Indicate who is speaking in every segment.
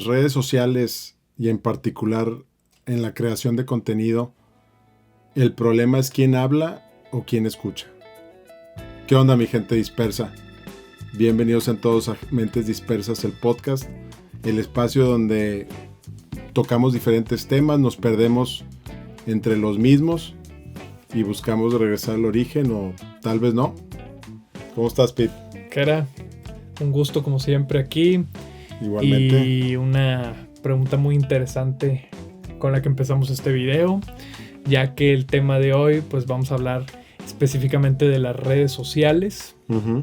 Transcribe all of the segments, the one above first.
Speaker 1: las redes sociales y en particular en la creación de contenido, ¿el problema es quién habla o quién escucha? ¿Qué onda, mi gente dispersa? Bienvenidos en todos a Mentes Dispersas, el podcast, el espacio donde tocamos diferentes temas, nos perdemos entre los mismos y buscamos regresar al origen o tal vez no. ¿Cómo estás, Pete?
Speaker 2: Cara, un gusto como siempre aquí.
Speaker 1: Igualmente.
Speaker 2: Y una pregunta muy interesante con la que empezamos este video, ya que el tema de hoy, pues vamos a hablar específicamente de las redes sociales.
Speaker 1: Uh-huh.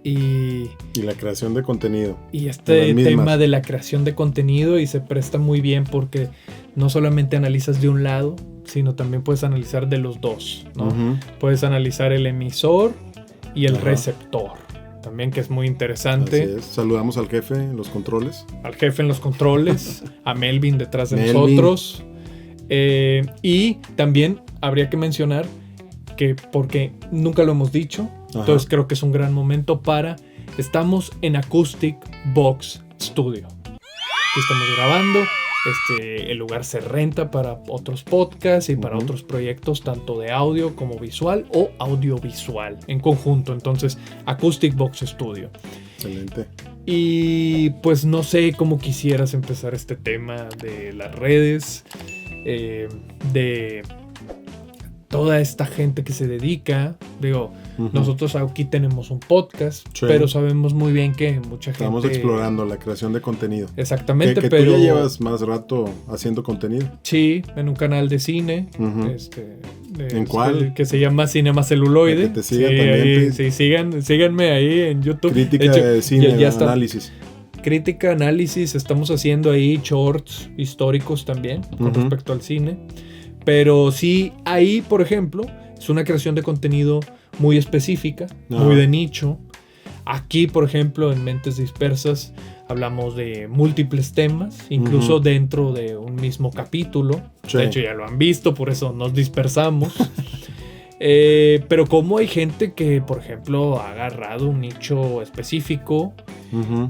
Speaker 1: Y la creación de contenido.
Speaker 2: Y este tema de la creación de contenido, y se presta muy bien porque no solamente analizas de un lado, sino también puedes analizar de los dos, ¿no?
Speaker 1: Uh-huh.
Speaker 2: Puedes analizar el emisor y el receptor, también, que es muy interesante.
Speaker 1: Así es. Saludamos al jefe en los controles.
Speaker 2: Al jefe en los controles, a Melvin detrás de nosotros. Y también habría que mencionar que, porque nunca lo hemos dicho, entonces creo que es un gran momento estamos en Acoustic Box Studio. Aquí estamos grabando. El lugar se renta para otros podcasts y para otros proyectos, tanto de audio como visual o audiovisual en conjunto. Entonces, Acoustic Box Studio.
Speaker 1: Excelente.
Speaker 2: Y pues no sé cómo quisieras empezar este tema de las redes, de toda esta gente que se dedica. Digo, nosotros aquí tenemos un podcast, sí, pero sabemos muy bien que mucha gente...
Speaker 1: Estamos explorando la creación de contenido.
Speaker 2: Exactamente,
Speaker 1: pero... tú ya llevas más rato haciendo contenido.
Speaker 2: Sí, en un canal de cine.
Speaker 1: ¿En cuál?
Speaker 2: Que se llama Cinema Celuloide.
Speaker 1: Que te sigan también.
Speaker 2: Sí, síganme ahí en YouTube.
Speaker 1: Crítica de cine,
Speaker 2: ya
Speaker 1: análisis.
Speaker 2: Crítica, análisis. Estamos haciendo ahí shorts históricos también con respecto al cine. Pero sí, ahí, por ejemplo, es una creación de contenido muy específica, muy de nicho. Aquí, por ejemplo, en Mentes Dispersas hablamos de múltiples temas, incluso dentro de un mismo capítulo. Sí. De hecho, ya lo han visto, por eso nos dispersamos. Pero como hay gente que, por ejemplo, ha agarrado un nicho específico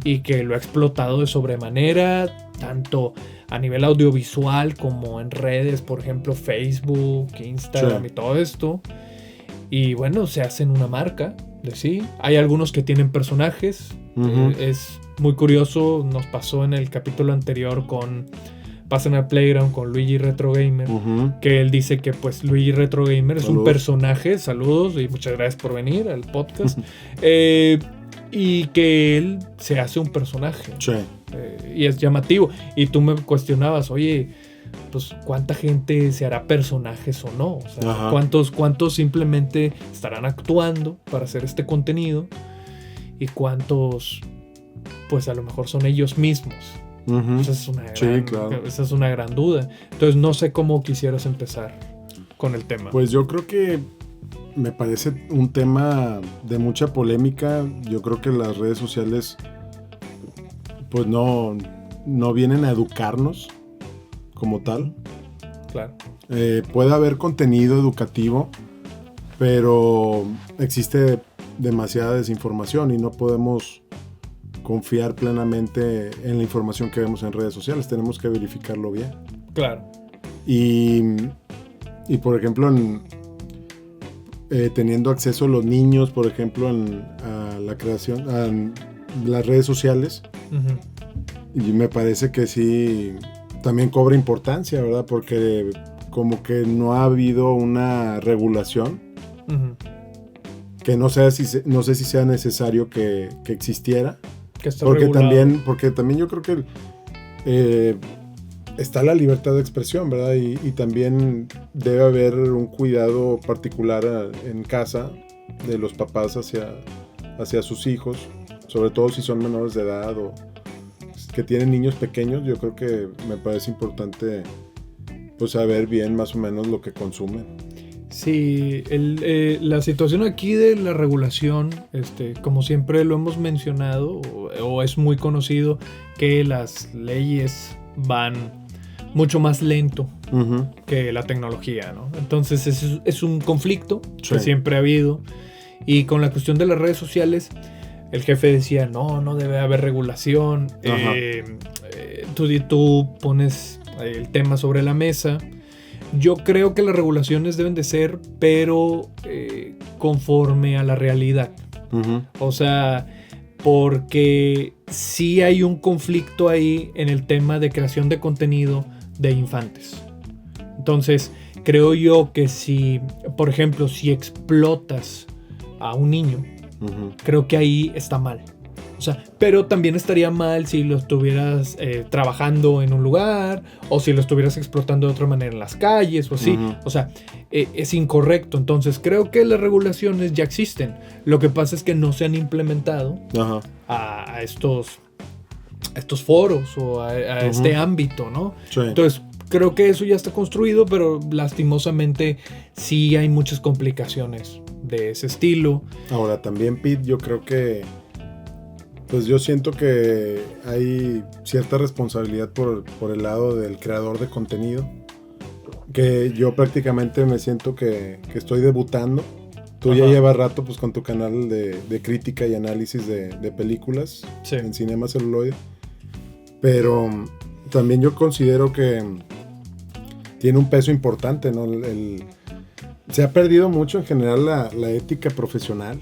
Speaker 2: y que lo ha explotado de sobremanera, tanto a nivel audiovisual como en redes, por ejemplo, Facebook, Instagram, y todo esto. Y bueno, se hacen una marca de sí. Hay algunos que tienen personajes. Es muy curioso, nos pasó en el capítulo anterior con Pasen al Playground con Luigi Retro Gamer, que él dice que pues Luigi Retro Gamer es un personaje. Saludos y muchas gracias por venir al podcast. Y que él se hace un personaje.
Speaker 1: Sí.
Speaker 2: Y es llamativo. Y tú me cuestionabas, oye, pues ¿cuánta gente se hará personajes o no? O sea, ¿cuántos simplemente estarán actuando para hacer este contenido? Y cuántos, pues a lo mejor son ellos mismos. Esa es una gran duda. Entonces no sé cómo quisieras empezar con el tema.
Speaker 1: Pues yo creo que me parece un tema de mucha polémica. Yo creo que las redes sociales pues no vienen a educarnos como tal.
Speaker 2: Claro.
Speaker 1: Puede haber contenido educativo, pero existe demasiada desinformación y no podemos confiar plenamente en la información que vemos en redes sociales. Tenemos que verificarlo bien.
Speaker 2: Claro.
Speaker 1: Y por ejemplo, teniendo acceso a los niños, por ejemplo, a la creación, a las redes sociales, y me parece que sí también cobra importancia, ¿verdad? Porque como que no ha habido una regulación, que no sé si sea necesario que existiera, porque también yo creo que está la libertad de expresión, ¿verdad? Y también debe haber un cuidado particular en casa de los papás hacia sus hijos, sobre todo si son menores de edad o que tienen niños pequeños. Yo creo que me parece importante pues saber bien más o menos lo que consumen.
Speaker 2: Sí, la situación aquí de la regulación, como siempre lo hemos mencionado, o es muy conocido, que las leyes van mucho más lento que la tecnología, ¿no? Entonces es un conflicto que siempre ha habido. Y con la cuestión de las redes sociales, el jefe decía, no debe haber regulación. tú pones el tema sobre la mesa. Yo creo que las regulaciones deben de ser, pero conforme a la realidad.
Speaker 1: Uh-huh.
Speaker 2: O sea, porque sí hay un conflicto ahí en el tema de creación de contenido de infantes. Entonces, creo yo que si, por ejemplo, si explotas a un niño,
Speaker 1: uh-huh,
Speaker 2: creo que ahí está mal. O sea, pero también estaría mal si lo estuvieras trabajando en un lugar o si lo estuvieras explotando de otra manera en las calles o así.
Speaker 1: uh-huh.
Speaker 2: O sea, es incorrecto. Entonces, creo que las regulaciones ya existen. Lo que pasa es que no se han implementado
Speaker 1: Ajá.
Speaker 2: a estos foros o a
Speaker 1: Uh-huh.
Speaker 2: este ámbito, ¿no?
Speaker 1: Sí.
Speaker 2: Entonces, creo que eso ya está construido, pero lastimosamente sí hay muchas complicaciones de ese estilo.
Speaker 1: Ahora, también, Pete, yo creo que pues yo siento que hay cierta responsabilidad por el lado del creador de contenido, que yo prácticamente me siento que estoy debutando. Tú ya
Speaker 2: Ajá.
Speaker 1: llevas rato pues con tu canal de crítica y análisis de películas,
Speaker 2: Sí.
Speaker 1: en Cinema Celuloide, pero también yo considero que tiene un peso importante, ¿no? Se ha perdido mucho en general la ética profesional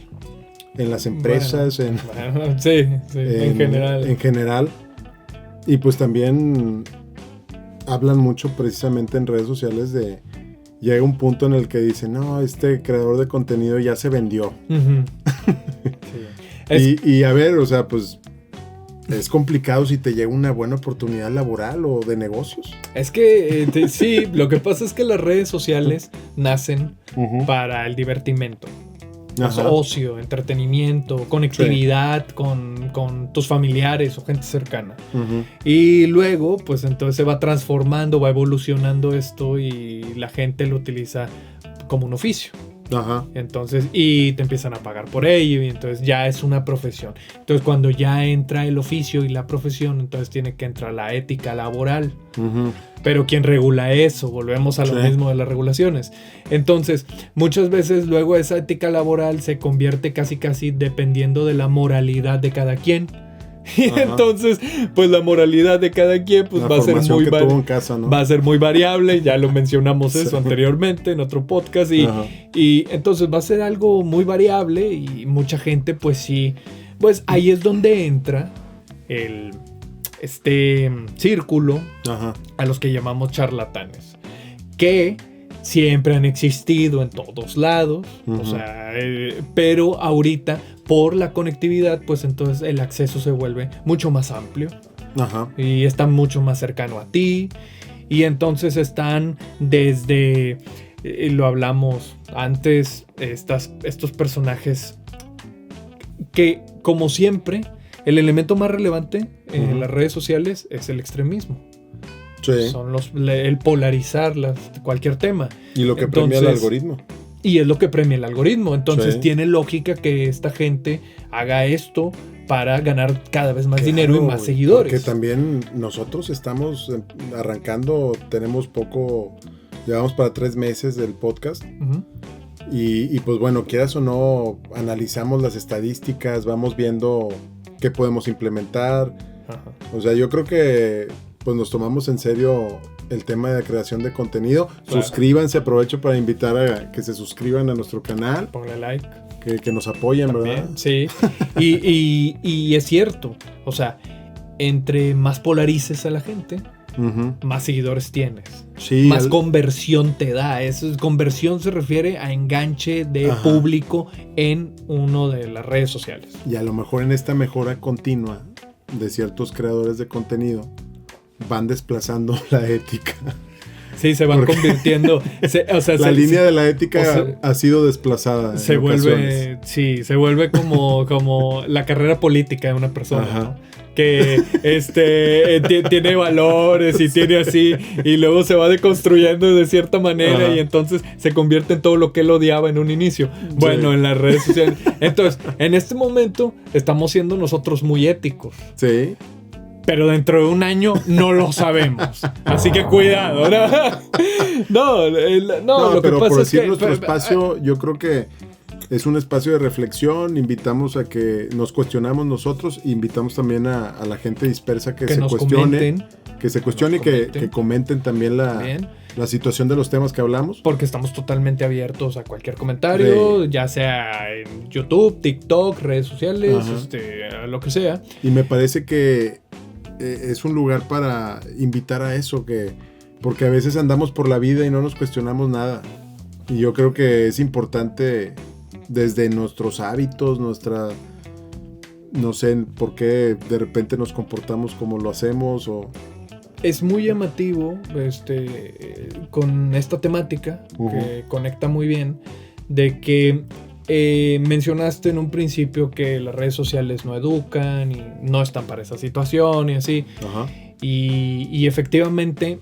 Speaker 1: en las empresas,
Speaker 2: Bueno, sí, en general.
Speaker 1: En general. Y pues también hablan mucho precisamente en redes sociales de... Llega un punto en el que dicen, no, este creador de contenido ya se vendió.
Speaker 2: Uh-huh. Sí.
Speaker 1: Y a ver, o sea, pues es complicado si te llega una buena oportunidad laboral o de negocios.
Speaker 2: Es que sí, lo que pasa es que las redes sociales nacen
Speaker 1: Uh-huh.
Speaker 2: para el divertimento.
Speaker 1: Ajá.
Speaker 2: Ocio, entretenimiento, conectividad con tus familiares o gente cercana.
Speaker 1: Uh-huh.
Speaker 2: Y luego, pues entonces se va transformando, va evolucionando esto y la gente lo utiliza como un oficio.
Speaker 1: Ajá.
Speaker 2: Entonces, y te empiezan a pagar por ello y entonces ya es una profesión. Entonces, cuando ya entra el oficio y la profesión, entonces tiene que entrar la ética laboral.
Speaker 1: Uh-huh.
Speaker 2: Pero ¿quién regula eso? Volvemos a lo mismo de las regulaciones. Entonces, muchas veces luego esa ética laboral se convierte casi dependiendo de la moralidad de cada quien. Y
Speaker 1: Ajá.
Speaker 2: entonces, pues la moralidad de cada quien pues, va a ser muy
Speaker 1: ¿no?
Speaker 2: va a ser muy variable. Ya lo mencionamos eso anteriormente en otro podcast. Y entonces va a ser algo muy variable y mucha gente, pues sí, pues ahí es donde entra este círculo
Speaker 1: Ajá.
Speaker 2: a los que llamamos charlatanes, que siempre han existido en todos lados,
Speaker 1: Uh-huh.
Speaker 2: o sea, pero ahorita por la conectividad, pues entonces el acceso se vuelve mucho más amplio
Speaker 1: Ajá.
Speaker 2: y está mucho más cercano a ti y entonces están desde, lo hablamos antes, estos personajes que como siempre el elemento más relevante en
Speaker 1: Uh-huh.
Speaker 2: las redes sociales es el extremismo.
Speaker 1: Sí.
Speaker 2: Son el polarizar cualquier tema.
Speaker 1: Y lo que premia el algoritmo.
Speaker 2: Y es lo que premia el algoritmo. Entonces
Speaker 1: Sí.
Speaker 2: tiene lógica que esta gente haga esto para ganar cada vez más dinero y más seguidores.
Speaker 1: Porque también nosotros estamos arrancando, tenemos poco, llevamos para 3 meses del podcast.
Speaker 2: Uh-huh.
Speaker 1: Y pues bueno, quieras o no, analizamos las estadísticas, vamos viendo qué podemos implementar.
Speaker 2: Ajá.
Speaker 1: O sea, yo creo que pues nos tomamos en serio el tema de la creación de contenido.
Speaker 2: Claro.
Speaker 1: Suscríbanse, aprovecho para invitar a que se suscriban a nuestro canal,
Speaker 2: Ponle like.
Speaker 1: que nos apoyen,
Speaker 2: También,
Speaker 1: ¿verdad?
Speaker 2: sí. y es cierto. O sea, entre más polarices a la gente,
Speaker 1: Uh-huh.
Speaker 2: más seguidores tienes.
Speaker 1: Sí,
Speaker 2: Más conversión te da. Conversión se refiere a enganche de
Speaker 1: Ajá.
Speaker 2: público en uno de las redes sociales.
Speaker 1: y a lo mejor en esta mejora continua de ciertos creadores de contenido van desplazando la ética.
Speaker 2: Sí, se van convirtiendo.
Speaker 1: La línea de la ética ha sido desplazada.
Speaker 2: Se
Speaker 1: en ocasiones.
Speaker 2: vuelve, sí, se vuelve como la carrera política de una persona,
Speaker 1: Ajá.
Speaker 2: ¿no? Que tiene valores y tiene así, y luego se va deconstruyendo de cierta manera.
Speaker 1: Ajá.
Speaker 2: Y entonces se convierte en todo lo que él odiaba en un inicio. Bueno,
Speaker 1: Sí.
Speaker 2: en las redes sociales. Entonces, en este momento estamos siendo nosotros muy éticos.
Speaker 1: Sí.
Speaker 2: Pero dentro de un año no lo sabemos. Así que cuidado, ¿no? No, lo que
Speaker 1: pero
Speaker 2: pasa
Speaker 1: por
Speaker 2: es
Speaker 1: decir
Speaker 2: que
Speaker 1: nuestro espacio, yo creo que es un espacio de reflexión. Invitamos a que nos cuestionamos nosotros. Invitamos también a la gente dispersa que se
Speaker 2: nos
Speaker 1: cuestione.
Speaker 2: comenten.
Speaker 1: que se cuestione y que comenten también la situación de los temas que hablamos.
Speaker 2: Porque estamos totalmente abiertos a cualquier comentario, ya sea en YouTube, TikTok, redes sociales, lo que sea.
Speaker 1: Y me parece que es un lugar para invitar a eso, porque a veces andamos por la vida y no nos cuestionamos nada. Y yo creo que es importante desde nuestros hábitos, no sé por qué de repente nos comportamos como lo hacemos
Speaker 2: Es muy llamativo con esta temática, que conecta muy bien, de que mencionaste en un principio que las redes sociales no educan y no están para esa situación y así. Y efectivamente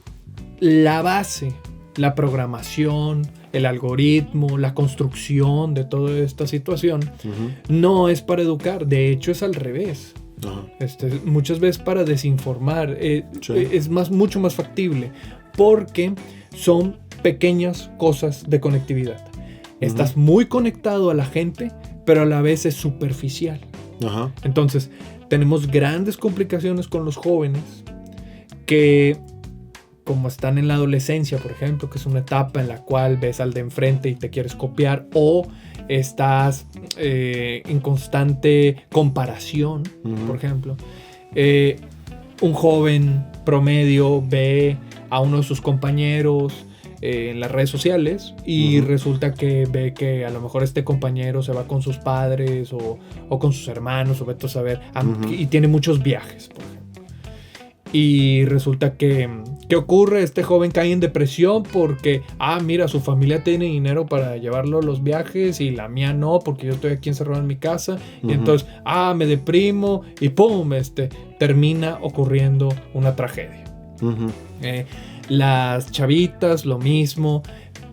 Speaker 2: la base, la programación, el algoritmo, la construcción de toda esta situación no es para educar, de hecho es al revés. Muchas veces para desinformar es mucho más factible, porque son pequeñas cosas de conectividad. Estás muy conectado a la gente, pero a la vez es superficial. Entonces tenemos grandes complicaciones con los jóvenes que, como están en la adolescencia, por ejemplo, que es una etapa en la cual ves al de enfrente y te quieres copiar, o estás en constante comparación, por ejemplo. Un joven promedio ve a uno de sus compañeros en las redes sociales y resulta que ve que a lo mejor este compañero se va con sus padres o con sus hermanos, o vete a saber, y tiene muchos viajes, por ejemplo. Y resulta que ¿qué ocurre? Este joven cae en depresión porque, mira, su familia tiene dinero para llevarlo a los viajes y la mía no, porque yo estoy aquí encerrado en mi casa. Y entonces, me deprimo y ¡pum! Termina ocurriendo una tragedia. Las chavitas, lo mismo,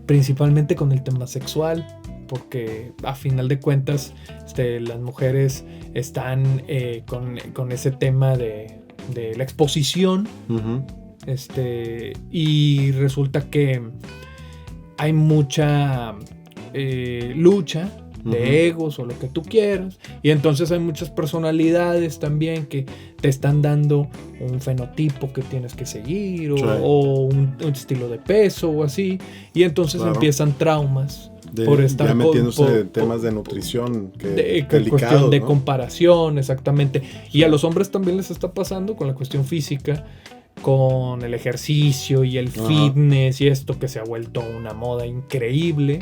Speaker 2: principalmente con el tema sexual, porque a final de cuentas las mujeres están con ese tema de la exposición, y resulta que hay mucha lucha de egos o lo que tú quieras, y entonces hay muchas personalidades también que te están dando un fenotipo que tienes que seguir o un estilo de peso o así, y entonces empiezan traumas por estar
Speaker 1: ya metiéndose en temas de nutrición
Speaker 2: cuestión de comparación, exactamente. Y a los hombres también les está pasando con la cuestión física, con el ejercicio y el fitness y esto que se ha vuelto una moda increíble.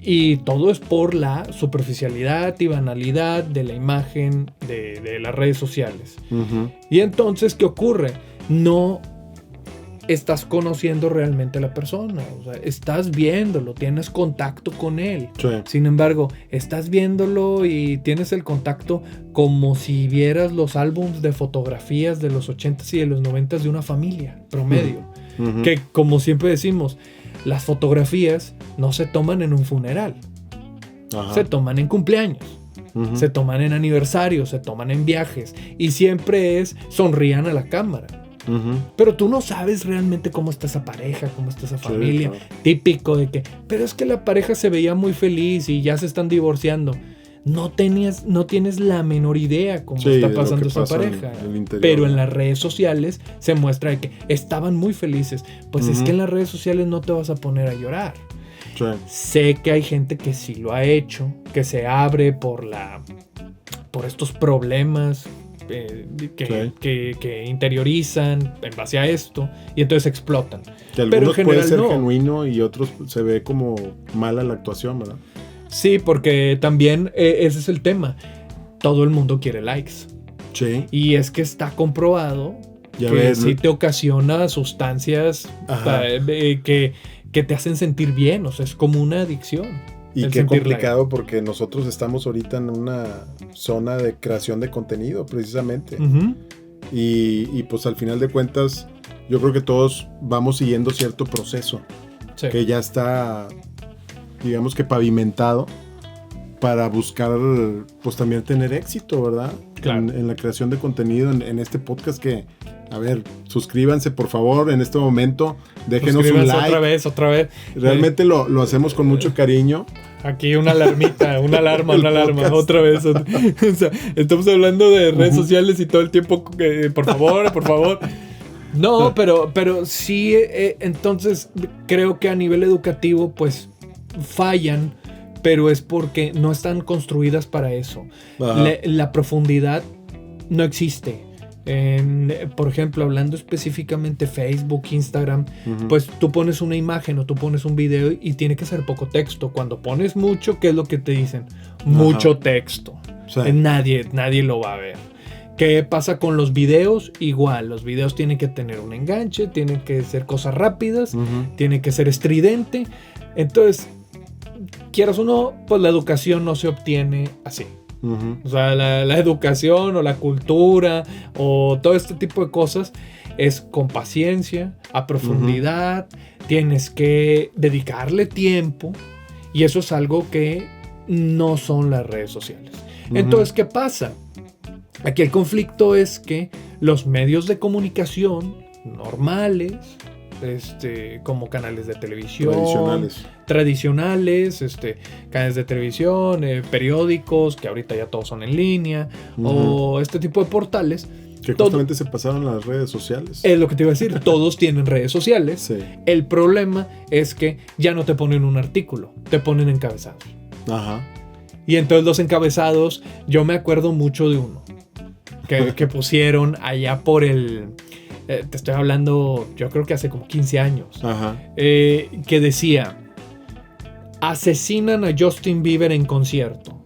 Speaker 2: Y todo es por la superficialidad y banalidad de la imagen de las redes sociales. Y entonces, ¿qué ocurre? No estás conociendo realmente a la persona, o sea, estás viéndolo, tienes contacto con él. Sin embargo, estás viéndolo y tienes el contacto como si vieras los álbumes de fotografías de los 80s y de los 90s de una familia promedio. Que, como siempre decimos, las fotografías no se toman en un funeral, se toman en cumpleaños, se toman en aniversarios, se toman en viajes, y siempre sonrían a la cámara. Pero tú no sabes realmente cómo está esa pareja, cómo está esa familia. Típico de que, pero es que la pareja se veía muy feliz y ya se están divorciando. No tienes la menor idea cómo está pasando esa pareja. Pero en las redes sociales se muestra de que estaban muy felices. Pues es que en las redes sociales no te vas a poner a llorar. Sé que hay gente que sí lo ha hecho, que se abre por estos problemas que interiorizan en base a esto, y entonces explotan.
Speaker 1: Que algunos puede ser genuino y otros se ve como mala la actuación, ¿verdad?
Speaker 2: Sí, porque también ese es el tema. Todo el mundo quiere likes. Y es que está comprobado que sí te ocasiona sustancias que te hacen sentir bien. O sea, es como una adicción.
Speaker 1: Y qué complicado, porque nosotros estamos ahorita en una zona de creación de contenido, precisamente. Y pues al final de cuentas, yo creo que todos vamos siguiendo cierto proceso que ya está, digamos que pavimentado, para buscar pues también tener éxito, ¿verdad? En la creación de contenido, en este podcast que, a ver, suscríbanse por favor en este momento, déjenos un like.
Speaker 2: Otra vez.
Speaker 1: Realmente lo hacemos con mucho cariño.
Speaker 2: Aquí una alarmita, una alarma, otra vez. O sea, estamos hablando de redes sociales y todo el tiempo, por favor. No, pero sí, entonces creo que a nivel educativo pues fallan, pero es porque no están construidas para eso. La profundidad no existe. Por ejemplo, hablando específicamente Facebook, Instagram, pues tú pones una imagen o tú pones un video y tiene que ser poco texto. Cuando pones mucho, ¿qué es lo que te dicen? Mucho texto. Sí. Nadie lo va a ver. ¿Qué pasa con los videos? Igual, los videos tienen que tener un enganche, tienen que ser cosas rápidas, tienen que ser estridente. Entonces, quieras o no, pues la educación no se obtiene así. O sea, la educación o la cultura o todo este tipo de cosas es con paciencia, a profundidad, tienes que dedicarle tiempo y eso es algo que no son las redes sociales. Entonces, ¿qué pasa? Aquí el conflicto es que los medios de comunicación normales, como canales de televisión tradicionales, canales de televisión, periódicos, que ahorita ya todos son en línea, o este tipo de portales.
Speaker 1: Que justamente se pasaron a las redes sociales.
Speaker 2: Es lo que te iba a decir, todos tienen redes sociales. Sí. El problema es que ya no te ponen un artículo, te ponen encabezados. Ajá. Y entonces los encabezados, yo me acuerdo mucho de uno que pusieron allá por el... te estoy hablando, yo creo que hace como 15 años. Ajá. Que decía: asesinan a Justin Bieber en concierto.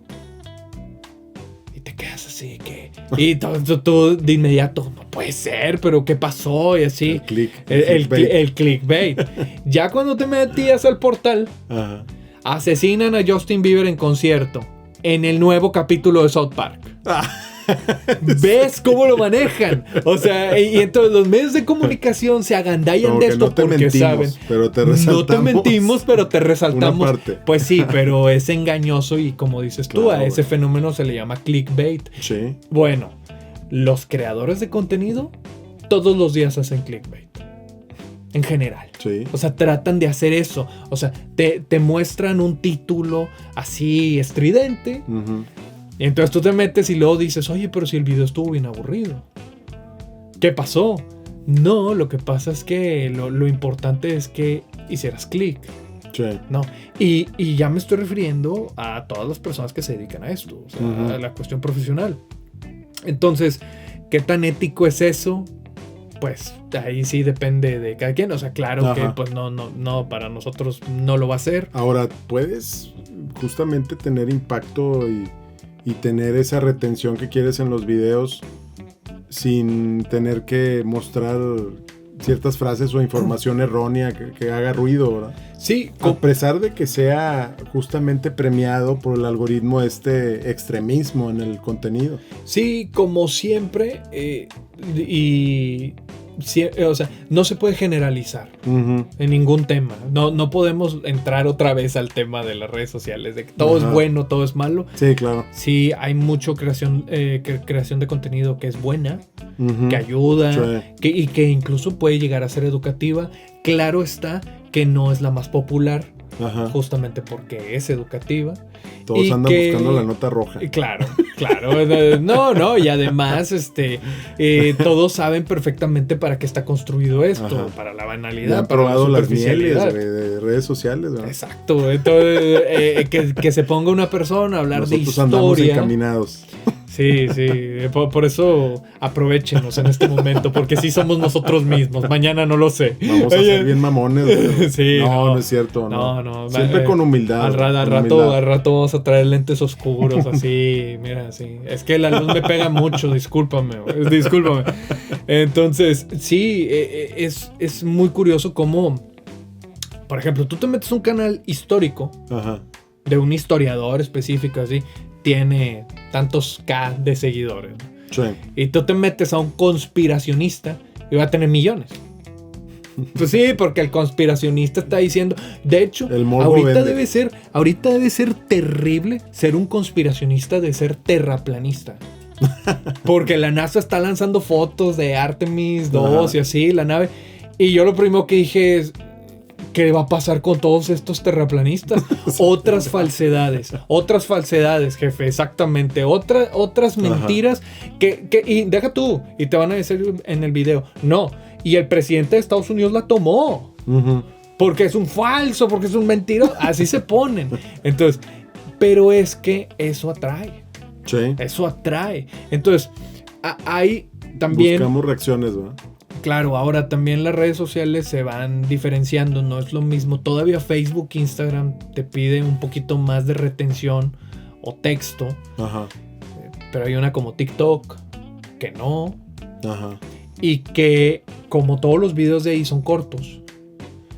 Speaker 2: Y te quedas así, que... Y todo de inmediato, no puede ser, pero ¿qué pasó? Y así. El clickbait. Ya cuando te metías al portal, ajá, asesinan a Justin Bieber en concierto en el nuevo capítulo de South Park. ¿Ves cómo lo manejan? O sea, y entonces los medios de comunicación se agandallan de esto porque saben.
Speaker 1: Pero te resaltamos.
Speaker 2: No te mentimos, pero te resaltamos. Una parte. Pues sí, pero es engañoso y como dices tú, a ese fenómeno se le llama clickbait. Sí. Bueno, los creadores de contenido todos los días hacen clickbait. En general. Sí. O sea, tratan de hacer eso. O sea, te muestran un título así estridente. Y entonces tú te metes y luego dices: oye, pero si el video estuvo bien aburrido, ¿qué pasó? No, lo que pasa es que lo importante es que hicieras clic. Sí. No. Y ya me estoy refiriendo a todas las personas que se dedican a esto, o sea, a la cuestión profesional. Entonces, ¿qué tan ético es eso? Pues ahí sí depende de cada quien. O sea, claro, ajá, que pues no, para nosotros no lo va a hacer.
Speaker 1: Ahora, puedes justamente tener impacto y tener esa retención que quieres en los videos sin tener que mostrar ciertas frases o información errónea que haga ruido, ¿verdad?
Speaker 2: Sí.
Speaker 1: A pesar de que sea justamente premiado por el algoritmo extremismo en el contenido.
Speaker 2: Sí, como siempre, o sea, no se puede generalizar en ningún tema. No podemos entrar otra vez al tema de las redes sociales, de que todo es bueno, todo es malo.
Speaker 1: Sí, claro.
Speaker 2: Sí, hay mucho creación de contenido que es buena, que ayuda, sí, y que incluso puede llegar a ser educativa. Claro está que no es la más popular, justamente porque es educativa.
Speaker 1: Todos andan buscando la nota roja.
Speaker 2: Claro. No, y además todos saben perfectamente para qué está construido esto, para la banalidad.
Speaker 1: Ya han probado las mieles de redes sociales, ¿verdad?
Speaker 2: Exacto. Entonces, que se ponga una persona a hablar nosotros de historia. Andamos
Speaker 1: encaminados.
Speaker 2: Sí. Por eso aprovéchenos en este momento, porque sí somos nosotros mismos. Mañana no lo sé.
Speaker 1: Vamos a ser bien mamones. Sí, no es cierto.
Speaker 2: No.
Speaker 1: Siempre con humildad.
Speaker 2: Al rato vamos a traer lentes oscuros, así. Mira, así. Es que la luz me pega mucho, discúlpame. Entonces, sí, es muy curioso cómo, por ejemplo, tú te metes a un canal histórico, de un historiador específico, así, tiene tantos K de seguidores. Sí. Y tú te metes a un conspiracionista y va a tener millones. Pues sí, porque el conspiracionista está diciendo... De hecho, ahorita debe ser terrible ser un conspiracionista de ser terraplanista. Porque la NASA está lanzando fotos de Artemis 2 y así, la nave. Y yo lo primero que dije es... ¿qué va a pasar con todos estos terraplanistas? Otras falsedades, jefe, exactamente. Otras mentiras que y deja tú, y te van a decir en el video, no, Y el presidente de Estados Unidos la tomó. Porque es un falso, porque es un mentiroso. Así se ponen. Entonces, pero es que eso atrae.
Speaker 1: Sí.
Speaker 2: Eso atrae. Entonces, hay también...
Speaker 1: Buscamos reacciones, ¿verdad?
Speaker 2: Claro, ahora también las redes sociales se van diferenciando, no es lo mismo. Todavía Facebook, Instagram te pide un poquito más de retención o texto.
Speaker 1: Ajá.
Speaker 2: Pero hay una como TikTok que no.
Speaker 1: Ajá.
Speaker 2: Y que, como todos los videos de ahí son cortos,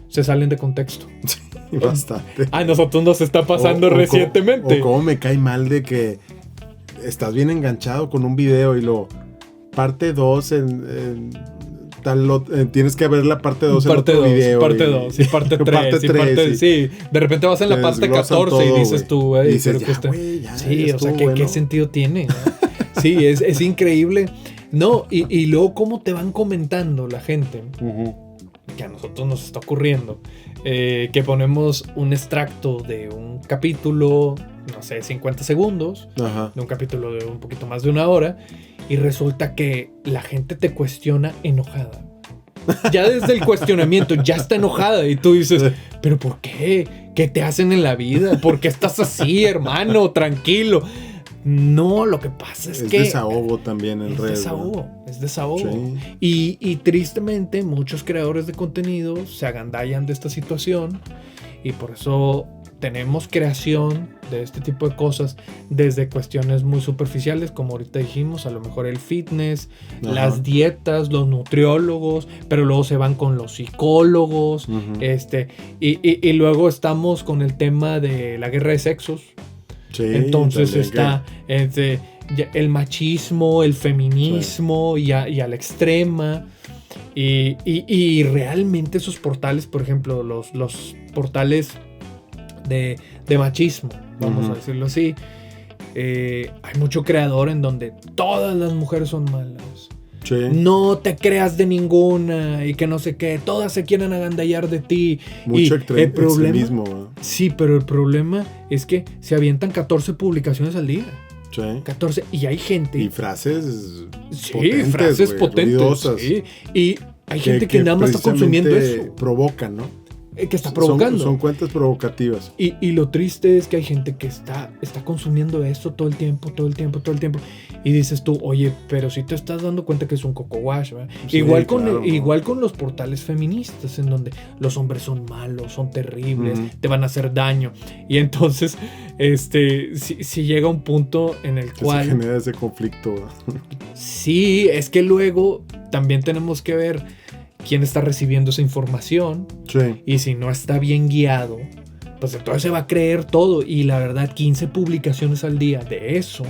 Speaker 2: se salen de contexto.
Speaker 1: Sí, bastante.
Speaker 2: A nosotros nos está pasando recientemente.
Speaker 1: O cómo me cae mal de que estás bien enganchado con un video y lo parte 2 tienes que ver la parte 2 en otro video.
Speaker 2: Parte 2 y parte 3.
Speaker 1: Parte 3
Speaker 2: sí, de repente vas en la parte 14 todo, y dices tú, güey.
Speaker 1: Dices, ya,
Speaker 2: sí, o sea, ¿qué sentido tiene? Sí, es increíble. No, y luego cómo te van comentando la gente, que a nosotros nos está ocurriendo, que ponemos un extracto de un capítulo, no sé, 50 segundos, de un capítulo de un poquito más de una hora, y resulta que la gente te cuestiona enojada. Ya desde el cuestionamiento ya está enojada y tú dices, ¿pero por qué? ¿Qué te hacen en la vida? ¿Por qué estás así, hermano? Tranquilo. No, lo que pasa es que...
Speaker 1: Es desahogo también en redes.
Speaker 2: Es desahogo.
Speaker 1: Sí.
Speaker 2: Y tristemente muchos creadores de contenido se agandallan de esta situación y por eso tenemos creación de este tipo de cosas desde cuestiones muy superficiales, como ahorita dijimos, a lo mejor el fitness, las dietas, los nutriólogos, pero luego se van con los psicólogos, y luego estamos con el tema de la guerra de sexos. Sí, entonces está el machismo, el feminismo, y a la extrema. Y realmente esos portales, por ejemplo, los portales de machismo, vamos a decirlo así, hay mucho creador en donde todas las mujeres son malas. Sí. No te creas de ninguna y que no sé qué, todas se quieren agandallar de ti.
Speaker 1: Mucho extremismo.
Speaker 2: Sí, pero el problema es que se avientan 14 publicaciones al día.
Speaker 1: Sí.
Speaker 2: 14, y hay gente.
Speaker 1: Y frases
Speaker 2: potentes. Frases potentes. Sí. Y hay gente que nada más está consumiendo eso.
Speaker 1: Provocan, ¿no?
Speaker 2: Que está provocando.
Speaker 1: Son cuentas provocativas.
Speaker 2: Y lo triste es que hay gente que está consumiendo esto todo el tiempo. Y dices tú, oye, pero si te estás dando cuenta que es un coco wash, ¿verdad? Sí, igual con los portales feministas, en donde los hombres son malos, son terribles, te van a hacer daño. Y entonces, si llega un punto en el cual...
Speaker 1: se genera ese conflicto.
Speaker 2: Sí, es que luego también tenemos que ver quién está recibiendo esa información.
Speaker 1: Sí.
Speaker 2: Y si no está bien guiado, pues entonces se va a creer todo. Y la verdad, 15 publicaciones al día de eso,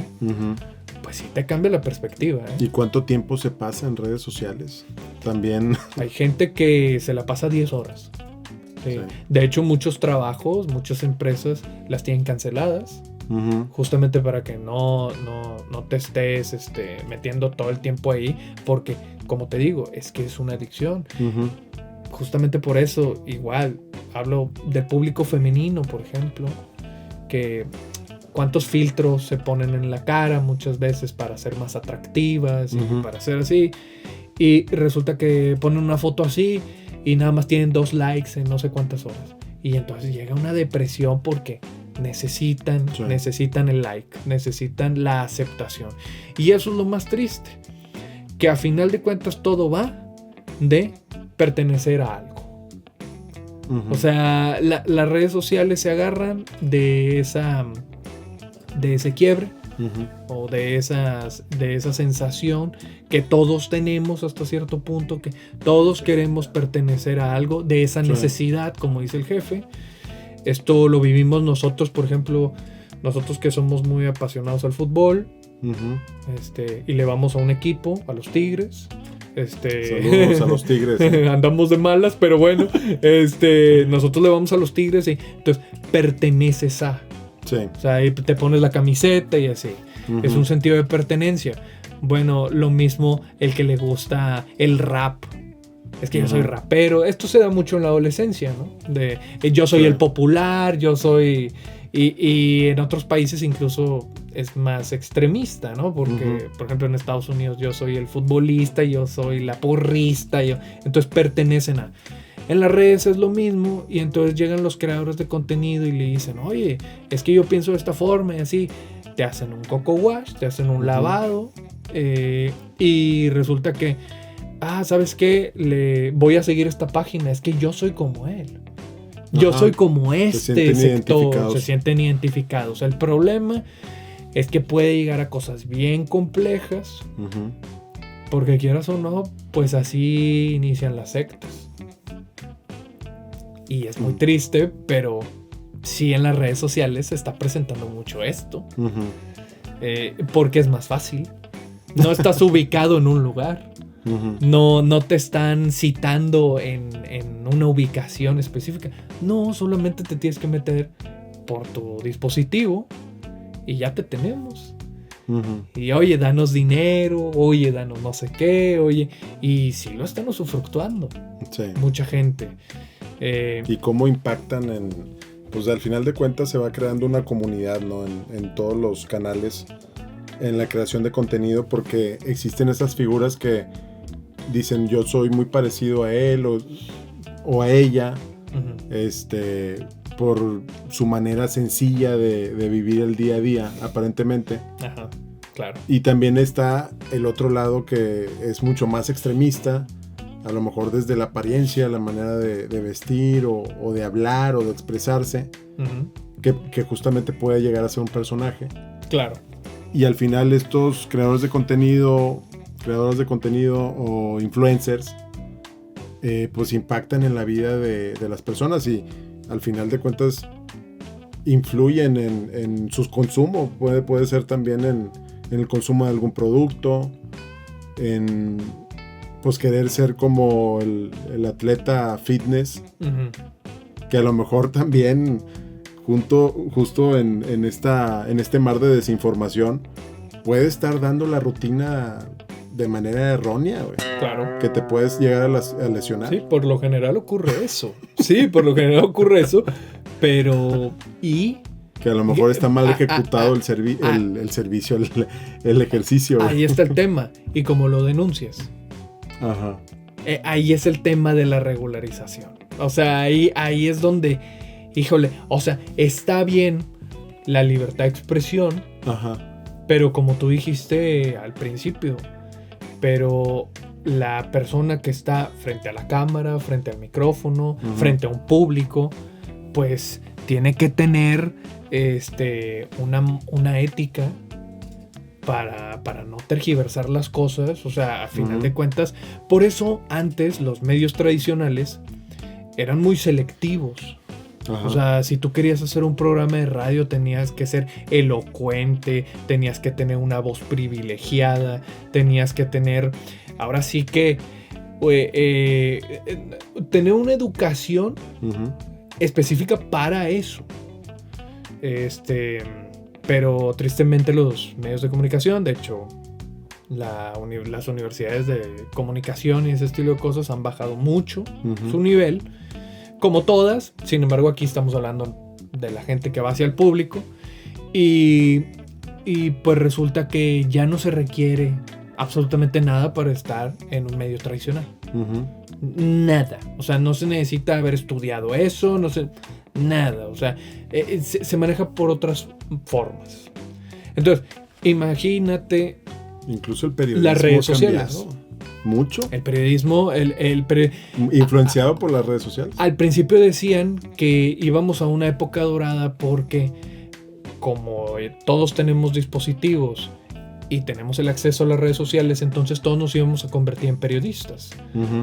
Speaker 2: pues sí te cambia la perspectiva, ¿eh?
Speaker 1: ¿Y cuánto tiempo se pasa en redes sociales? También.
Speaker 2: Hay gente que se la pasa 10 horas. Sí. Sí. De hecho, muchos trabajos, muchas empresas las tienen canceladas. Justamente para que no te estés metiendo todo el tiempo ahí, porque como te digo, es que es una adicción. Justamente por eso, igual hablo del público femenino, por ejemplo, que cuántos filtros se ponen en la cara muchas veces para ser más atractivas y para ser así, y resulta que ponen una foto así y nada más tienen 2 likes en no sé cuántas horas, y entonces llega una depresión porque necesitan el like, necesitan la aceptación. Y eso es lo más triste, que a final de cuentas todo va de pertenecer a algo. O sea, las redes sociales se agarran de ese quiebre, o de esa sensación que todos tenemos hasta cierto punto, que todos queremos pertenecer a algo, de esa necesidad, como dice el jefe. Esto lo vivimos nosotros, por ejemplo, nosotros que somos muy apasionados al fútbol, y le vamos a un equipo, a los Tigres.
Speaker 1: Saludos a los Tigres.
Speaker 2: Andamos de malas, pero bueno, nosotros le vamos a los Tigres y entonces perteneces a.
Speaker 1: Sí.
Speaker 2: O sea, ahí te pones la camiseta y así. Es un sentido de pertenencia. Bueno, lo mismo el que le gusta el rap. Es que yo soy rapero. Esto se da mucho en la adolescencia, ¿no? Yo soy el popular, yo soy... Y en otros países incluso es más extremista, ¿no? Porque, por ejemplo, en Estados Unidos yo soy el futbolista, yo soy la porrista, entonces pertenecen a... En las redes es lo mismo, y entonces llegan los creadores de contenido y le dicen, oye, es que yo pienso de esta forma, y así te hacen un coco wash, te hacen un lavado, y resulta que, ¿sabes qué? Voy a seguir esta página, es que yo soy como él. Yo soy como este sector, se sienten identificados. El problema es que puede llegar a cosas bien complejas, porque quieras o no, pues así inician las sectas. Y es muy triste, pero sí en las redes sociales se está presentando mucho esto, porque es más fácil. No estás ubicado en un lugar. No te están citando en una ubicación específica. No, solamente te tienes que meter por tu dispositivo y ya te tenemos. Y oye, danos dinero, oye, danos no sé qué, oye. Y sí lo están usufructuando. Sí. Mucha gente.
Speaker 1: Y cómo impactan pues al final de cuentas se va creando una comunidad, ¿no? En todos los canales, en la creación de contenido, porque existen esas figuras que dicen yo soy muy parecido a él o a ella, por su manera sencilla de vivir el día a día, aparentemente.
Speaker 2: Ajá, claro.
Speaker 1: Y también está el otro lado que es mucho más extremista, a lo mejor desde la apariencia, la manera de vestir o de hablar o de expresarse, que justamente puede llegar a ser un personaje.
Speaker 2: Claro.
Speaker 1: Y al final estos creadores de contenido o influencers, pues impactan en la vida de las personas y al final de cuentas influyen en su consumo. Puede ser también en el consumo de algún producto, en pues querer ser como el atleta fitness, que a lo mejor también justo en este mar de desinformación puede estar dando la rutina de manera errónea, güey.
Speaker 2: Claro.
Speaker 1: Que te puedes llegar a lesionar.
Speaker 2: Sí, por lo general ocurre eso. Pero...
Speaker 1: Que a lo mejor está mal ejecutado el servicio, el ejercicio.
Speaker 2: Ahí está el tema. ¿Y cómo lo denuncias?
Speaker 1: Ajá.
Speaker 2: Ahí es el tema de la regularización. O sea, ahí es donde... Híjole, o sea, está bien la libertad de expresión.
Speaker 1: Ajá.
Speaker 2: Pero como tú dijiste al principio... Pero la persona que está frente a la cámara, frente al micrófono, frente a un público, pues tiene que tener una ética para no tergiversar las cosas. O sea, a final de cuentas, por eso antes los medios tradicionales eran muy selectivos. Ajá. O sea, si tú querías hacer un programa de radio tenías que ser elocuente, tenías que tener una voz privilegiada, tenías que tener, ahora sí que, tener una educación específica para eso. Pero tristemente los medios de comunicación, de hecho, las universidades de comunicación y ese estilo de cosas han bajado mucho su nivel. Como todas, sin embargo aquí estamos hablando de la gente que va hacia el público y pues resulta que ya no se requiere absolutamente nada para estar en un medio tradicional. Nada, o sea, no se necesita haber estudiado eso, nada, o sea, se maneja por otras formas. Entonces, imagínate
Speaker 1: incluso el periodismo,
Speaker 2: las redes sociales, ¿no?
Speaker 1: Mucho.
Speaker 2: El periodismo,
Speaker 1: influenciado por las redes sociales.
Speaker 2: Al principio decían que íbamos a una época dorada porque como todos tenemos dispositivos y tenemos el acceso a las redes sociales, entonces todos nos íbamos a convertir en periodistas.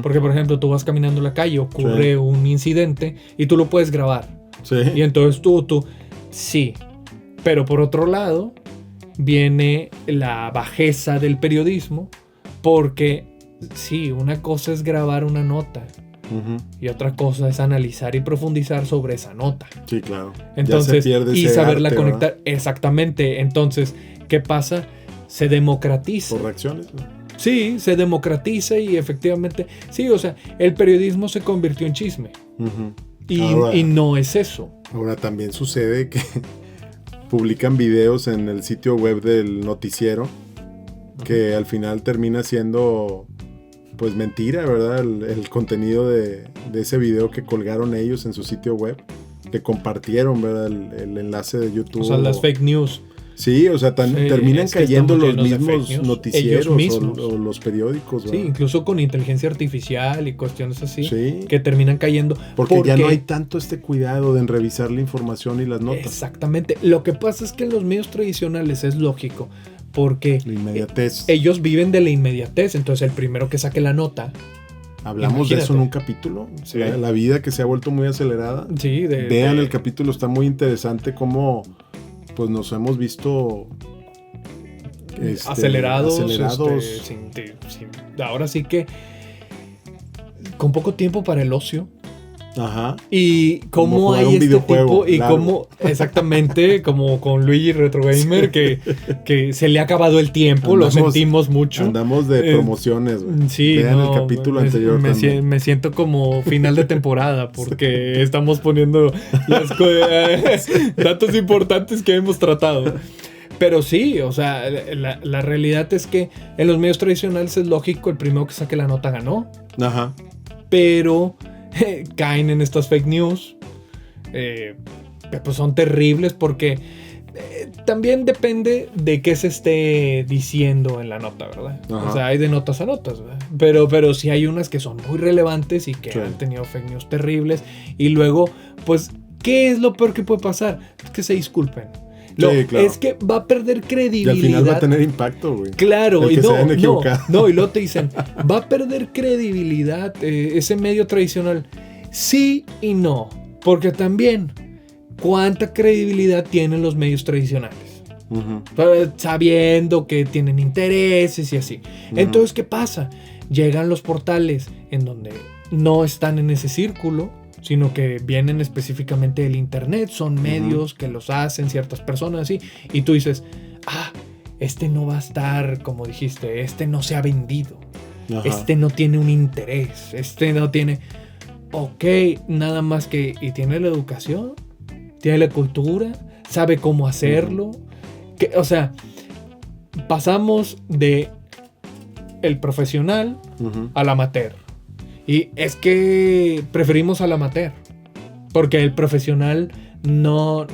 Speaker 2: Porque, por ejemplo, tú vas caminando en la calle, ocurre un incidente y tú lo puedes grabar.
Speaker 1: Sí.
Speaker 2: Y entonces tú, sí. Pero por otro lado, viene la bajeza del periodismo porque... Sí, una cosa es grabar una nota y otra cosa es analizar y profundizar sobre esa nota.
Speaker 1: Sí, claro.
Speaker 2: Entonces, y saberla arte, conectar. ¿Verdad? Exactamente. Entonces, ¿qué pasa? Se democratiza.
Speaker 1: Por reacciones, ¿no?
Speaker 2: Sí, se democratiza y efectivamente... Sí, o sea, el periodismo se convirtió en chisme. Y no es eso.
Speaker 1: Ahora también sucede que publican videos en el sitio web del noticiero que al final termina siendo pues mentira, ¿verdad? El contenido de ese video que colgaron ellos en su sitio web, que compartieron, ¿verdad? El enlace de YouTube.
Speaker 2: O sea, las fake news.
Speaker 1: Sí, o sea, terminan cayendo los mismos noticieros
Speaker 2: o
Speaker 1: los periódicos, ¿verdad?
Speaker 2: Sí, incluso con inteligencia artificial y cuestiones así,
Speaker 1: sí,
Speaker 2: que terminan cayendo.
Speaker 1: Porque ya no hay tanto cuidado de revisar la información y las notas.
Speaker 2: Exactamente. Lo que pasa es que en los medios tradicionales es lógico, porque
Speaker 1: la inmediatez.
Speaker 2: Ellos viven de la inmediatez, entonces el primero que saque la nota.
Speaker 1: Hablamos de eso en un capítulo, sí. La vida que se ha vuelto muy acelerada.
Speaker 2: Sí,
Speaker 1: Vean el capítulo, está muy interesante cómo pues nos hemos visto
Speaker 2: acelerados. Ahora sí que con poco tiempo para el ocio.
Speaker 1: Ajá.
Speaker 2: Y cómo hay este tipo y cómo exactamente como con Luigi Retro Gamer que se le ha acabado el tiempo, lo sentimos mucho.
Speaker 1: Andamos de promociones.
Speaker 2: Sí,
Speaker 1: vean el capítulo anterior.
Speaker 2: Me siento como final de temporada porque estamos poniendo datos importantes que hemos tratado. Pero sí, o sea, la realidad es que en los medios tradicionales es lógico, el primero que saque la nota ganó.
Speaker 1: Ajá.
Speaker 2: Pero caen en estas fake news, que pues son terribles porque también depende de qué se esté diciendo en la nota, ¿verdad?
Speaker 1: Ajá.
Speaker 2: O sea, hay de notas a notas, ¿verdad? Pero sí hay unas que son muy relevantes y que han tenido fake news terribles. Y luego, pues, ¿qué es lo peor que puede pasar? Es que se disculpen.
Speaker 1: Sí, claro.
Speaker 2: Es que va a perder credibilidad.
Speaker 1: Y al final va a tener impacto, güey.
Speaker 2: Claro, y
Speaker 1: no,
Speaker 2: y luego te dicen, va a perder credibilidad ese medio tradicional. Sí y no, porque también, ¿cuánta credibilidad tienen los medios tradicionales?
Speaker 1: Uh-huh.
Speaker 2: Sabiendo que tienen intereses y así. Uh-huh. Entonces, ¿qué pasa? Llegan los portales en donde no están en ese círculo, sino que vienen específicamente del internet, son medios que los hacen ciertas personas así, y tú dices, este no va a estar, como dijiste, este no se ha vendido, este no tiene un interés, este no tiene, ok, nada más que, y tiene la educación, tiene la cultura, sabe cómo hacerlo, que, o sea, pasamos de el profesional al amateur. Y es que preferimos al amateur, porque el profesional no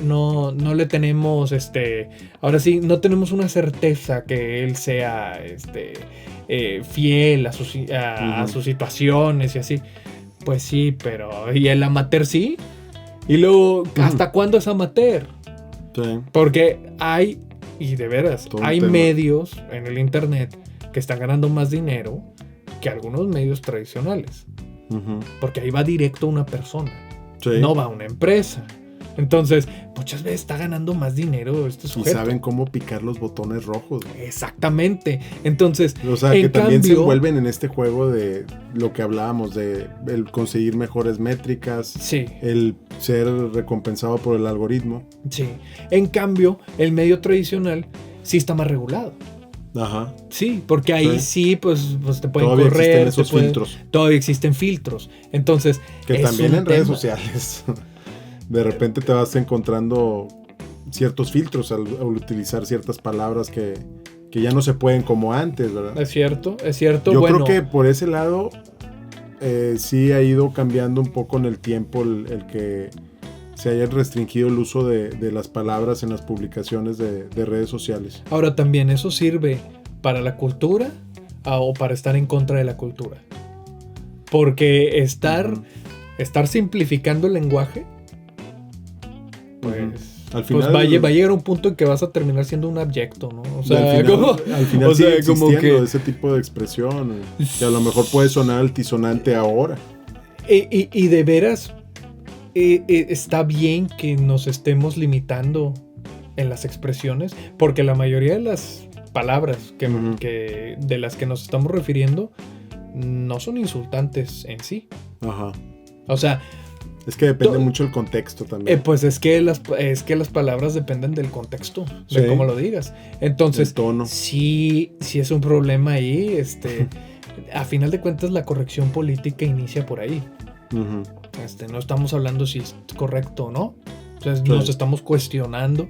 Speaker 2: le tenemos, ahora sí, no tenemos una certeza que él sea fiel a sus situaciones y así. Pues sí, pero ¿y el amateur sí? Y luego, ¿hasta cuándo es amateur?
Speaker 1: Sí.
Speaker 2: Porque hay, y de veras, hay medios en el internet que están ganando más dinero que algunos medios tradicionales. Porque ahí va directo una persona. Sí. No va una empresa. Entonces, muchas veces está ganando más dinero este sujeto.
Speaker 1: Y saben cómo picar los botones rojos.
Speaker 2: Exactamente. Entonces,
Speaker 1: o sea, que también se envuelven en este juego de lo que hablábamos, de el conseguir mejores métricas,
Speaker 2: sí,
Speaker 1: el ser recompensado por el algoritmo.
Speaker 2: Sí. En cambio, el medio tradicional sí está más regulado.
Speaker 1: Ajá.
Speaker 2: Sí, porque ahí sí, pues te pueden
Speaker 1: todavía
Speaker 2: correr.
Speaker 1: Existen esos filtros.
Speaker 2: Todavía existen filtros. Entonces,
Speaker 1: que también en redes sociales de repente te vas encontrando ciertos filtros al utilizar ciertas palabras que ya no se pueden como antes, ¿verdad?
Speaker 2: Es cierto.
Speaker 1: Yo creo que por ese lado sí ha ido cambiando un poco en el tiempo el que se haya restringido el uso de las palabras en las publicaciones de redes sociales.
Speaker 2: Ahora también, ¿eso sirve para la cultura o para estar en contra de la cultura? Porque estar simplificando el lenguaje, pues,
Speaker 1: al final,
Speaker 2: pues va a llegar a un punto en que vas a terminar siendo un abyecto, ¿no? O sea,
Speaker 1: al final sigue existiendo ese tipo de expresión que a lo mejor puede sonar altisonante ahora.
Speaker 2: Y de veras, está bien que nos estemos limitando en las expresiones, porque la mayoría de las palabras que de las que nos estamos refiriendo no son insultantes en sí.
Speaker 1: Ajá.
Speaker 2: O sea,
Speaker 1: es que depende mucho el contexto también.
Speaker 2: Pues es que las palabras dependen del contexto, de cómo lo digas. Entonces,
Speaker 1: el tono.
Speaker 2: Sí es un problema ahí. A final de cuentas, la corrección política inicia por ahí. No estamos hablando si es correcto o no. Entonces, nos estamos cuestionando.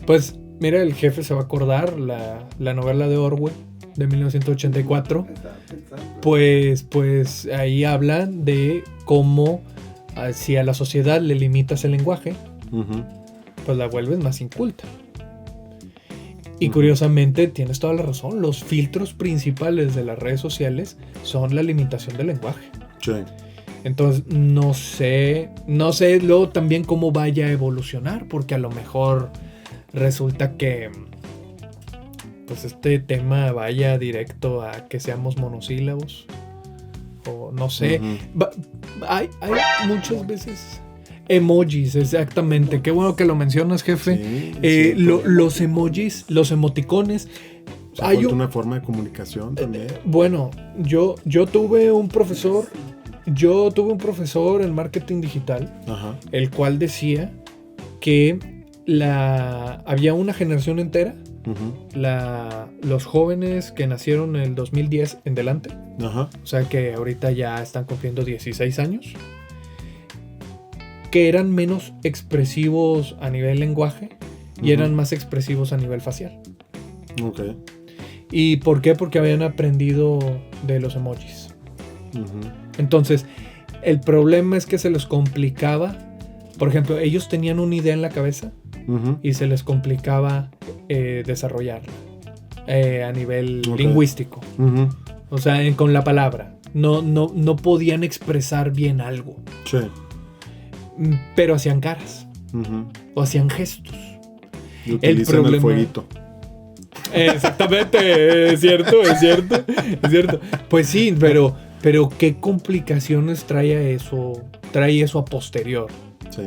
Speaker 2: Pues mira, el jefe se va a acordar la novela de Orwell de 1984. Pues ahí hablan de cómo si a la sociedad le limitas el lenguaje, pues la vuelves más inculta. Y curiosamente, tienes toda la razón, los filtros principales de las redes sociales son la limitación del lenguaje.
Speaker 1: Sí.
Speaker 2: Entonces, no sé luego también cómo vaya a evolucionar, porque a lo mejor resulta que pues este tema vaya directo a que seamos monosílabos, o no sé. Hay muchas veces emojis, exactamente. Qué bueno que lo mencionas, jefe. Sí, los emojis, los emoticones.
Speaker 1: Hay una forma de comunicación también.
Speaker 2: Bueno, yo tuve un profesor en marketing digital, el cual decía que había una generación entera, los jóvenes que nacieron en el 2010 en delante, o sea que ahorita ya están cumpliendo 16 años, que eran menos expresivos a nivel lenguaje y eran más expresivos a nivel facial.
Speaker 1: Okay.
Speaker 2: ¿Y por qué? Porque habían aprendido de los emojis. Entonces, el problema es que se les complicaba. Por ejemplo, ellos tenían una idea en la cabeza y se les complicaba desarrollarla a nivel lingüístico. O sea, con la palabra. No podían expresar bien algo.
Speaker 1: Sí.
Speaker 2: Pero hacían caras. O hacían gestos.
Speaker 1: Y utilizan el fueguito.
Speaker 2: Exactamente, es cierto. Pues sí, pero ¿qué complicaciones trae eso a posterior?
Speaker 1: Sí,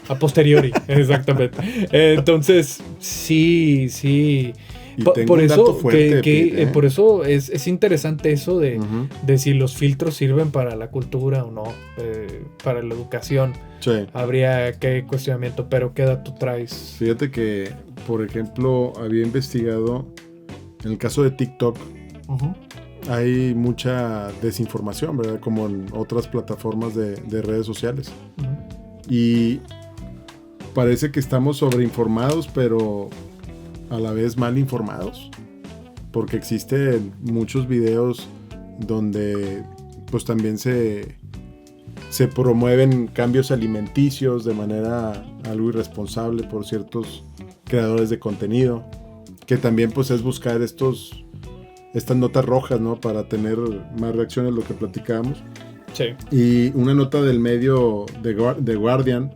Speaker 1: a
Speaker 2: posteriori, exactamente. Entonces, sí.
Speaker 1: Y por eso fuerte,
Speaker 2: por eso es interesante eso de si los filtros sirven para la cultura o no, para la educación.
Speaker 1: Sí.
Speaker 2: Habría que cuestionamiento, pero ¿qué dato traes?
Speaker 1: Fíjate que, por ejemplo, había investigado en el caso de TikTok. Hay mucha desinformación, ¿verdad? Como en otras plataformas de redes sociales. Y parece que estamos sobreinformados, pero a la vez mal informados. Porque existen muchos videos donde pues también se promueven cambios alimenticios de manera algo irresponsable por ciertos creadores de contenido. Que también pues es buscar estas notas rojas, ¿no? Para tener más reacciones, lo que platicábamos.
Speaker 2: Sí.
Speaker 1: Y una nota del medio The Guardian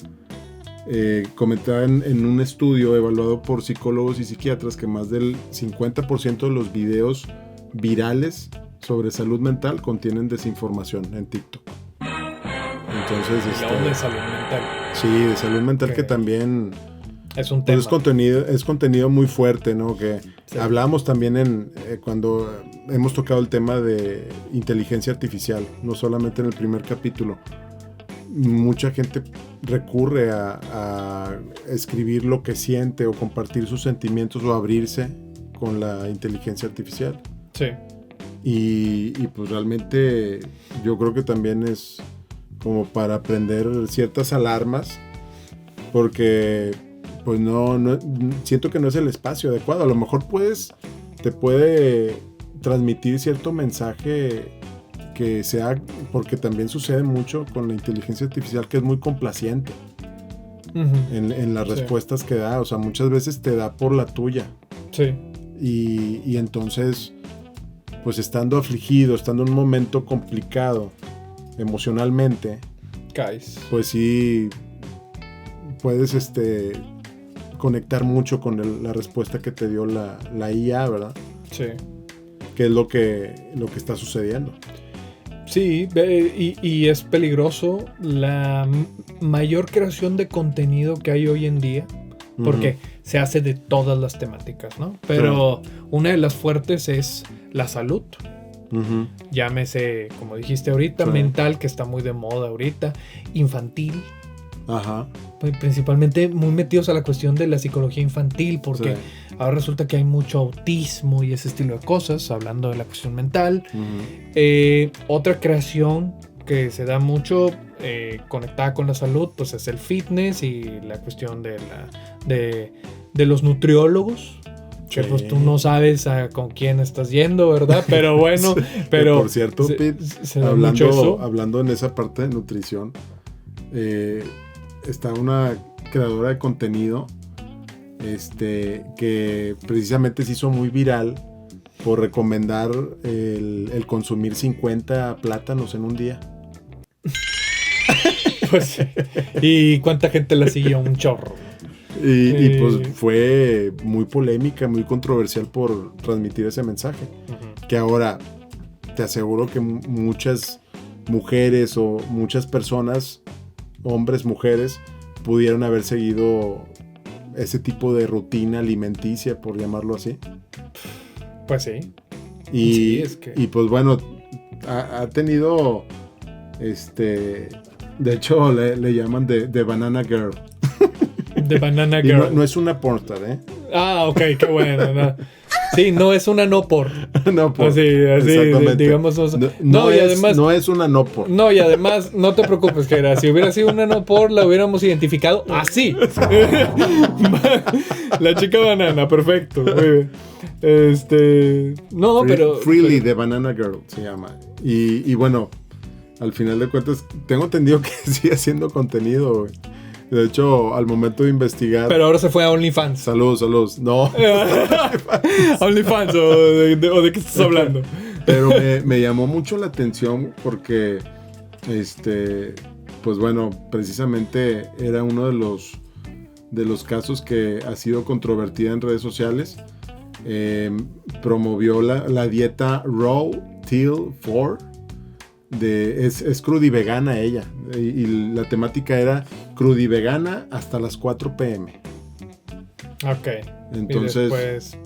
Speaker 1: comentaba en un estudio evaluado por psicólogos y psiquiatras que más del 50% de los videos virales sobre salud mental contienen desinformación en TikTok. Entonces,
Speaker 2: de salud mental.
Speaker 1: Sí, de salud mental, okay. Que también
Speaker 2: es un tema.
Speaker 1: Es contenido muy fuerte, ¿no? Que sí. Hablábamos también cuando hemos tocado el tema de inteligencia artificial, no solamente en el primer capítulo. Mucha gente recurre a escribir lo que siente o compartir sus sentimientos o abrirse con la inteligencia artificial.
Speaker 2: Sí.
Speaker 1: Y pues realmente yo creo que también es como para prender ciertas alarmas, porque pues no siento que no es el espacio adecuado. A lo mejor te puede transmitir cierto mensaje que sea, porque también sucede mucho con la inteligencia artificial, que es muy complaciente en las respuestas que da. O sea, muchas veces te da por la tuya.
Speaker 2: Sí.
Speaker 1: Y entonces, pues estando afligido, estando en un momento complicado emocionalmente,
Speaker 2: caes.
Speaker 1: Pues sí, puedes conectar mucho con la respuesta que te dio la IA, ¿verdad?
Speaker 2: Sí.
Speaker 1: Que es lo que está sucediendo.
Speaker 2: Sí, y es peligroso la mayor creación de contenido que hay hoy en día, porque se hace de todas las temáticas, ¿no? Pero una de las fuertes es la salud. Llámese, como dijiste ahorita, mental, que está muy de moda ahorita, infantil.
Speaker 1: Ajá.
Speaker 2: Principalmente muy metidos a la cuestión de la psicología infantil, porque ahora resulta que hay mucho autismo y ese estilo de cosas, hablando de la cuestión mental. Otra creación que se da mucho conectada con la salud, pues es el fitness y la cuestión de los nutriólogos. Que pues tú no sabes con quién estás yendo, ¿verdad? Pero bueno, pero...
Speaker 1: Por cierto, Pete, hablando en esa parte de nutrición, está una creadora de contenido que precisamente se hizo muy viral por recomendar el consumir 50 plátanos en un día.
Speaker 2: Pues sí. ¿Y cuánta gente la siguió? Un chorro.
Speaker 1: Y pues fue muy polémica, muy controversial por transmitir ese mensaje. Uh-huh. Que ahora te aseguro que muchas mujeres o muchas personas, hombres, mujeres, pudieron haber seguido ese tipo de rutina alimenticia, por llamarlo así.
Speaker 2: Pues sí.
Speaker 1: Y pues bueno, ha tenido de hecho le llaman de Banana Girl.
Speaker 2: De Banana Girl.
Speaker 1: Y no es una pornstar, ¿eh?
Speaker 2: Ah, ok, qué bueno. No. Sí, no es una no por.
Speaker 1: No por.
Speaker 2: Así, digamos.
Speaker 1: No,
Speaker 2: y
Speaker 1: es,
Speaker 2: además,
Speaker 1: no es una no por.
Speaker 2: No, y además, no te preocupes, Jera. Si hubiera sido una no por, la hubiéramos identificado así. La chica banana, perfecto. Muy bien. No, pero.
Speaker 1: Freely de Banana Girl se llama. Y bueno, al final de cuentas, tengo entendido que sigue haciendo contenido, güey. De hecho, al momento de investigar...
Speaker 2: Pero ahora se fue a OnlyFans.
Speaker 1: Saludos. No.
Speaker 2: OnlyFans, ¿o de qué estás hablando?
Speaker 1: Pero me llamó mucho la atención porque, pues bueno, precisamente era uno de los casos que ha sido controvertida en redes sociales. Promovió la dieta Raw Till 4. Es crudivegana ella, y la temática era crudivegana hasta las 4 p.m.
Speaker 2: Ok.
Speaker 1: Entonces,
Speaker 2: y después,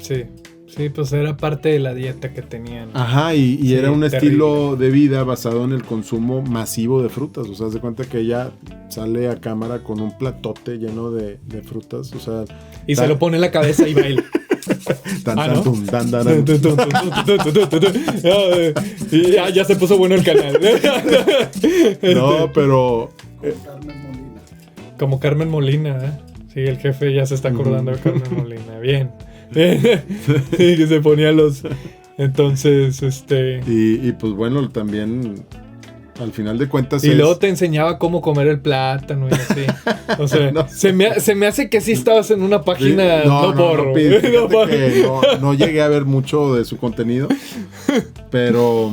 Speaker 2: sí, pues era parte de la dieta que tenían.
Speaker 1: Ajá, y era un estilo de vida basado en el consumo masivo de frutas. O sea, se cuenta que ella sale a cámara con un platote lleno de frutas, o sea...
Speaker 2: Y se lo pone en la cabeza y baila. Ya se puso bueno el canal.
Speaker 1: No, pero
Speaker 2: como Carmen Molina, ¿eh? Sí, el jefe ya se está acordando de Carmen Molina. Bien. Sí, que se ponía los... Entonces,
Speaker 1: Y pues bueno, también... Al final de cuentas
Speaker 2: y luego te enseñaba cómo comer el plátano y así. O sea, no. se me hace que sí estabas en una página
Speaker 1: no llegué a ver mucho de su contenido. Pero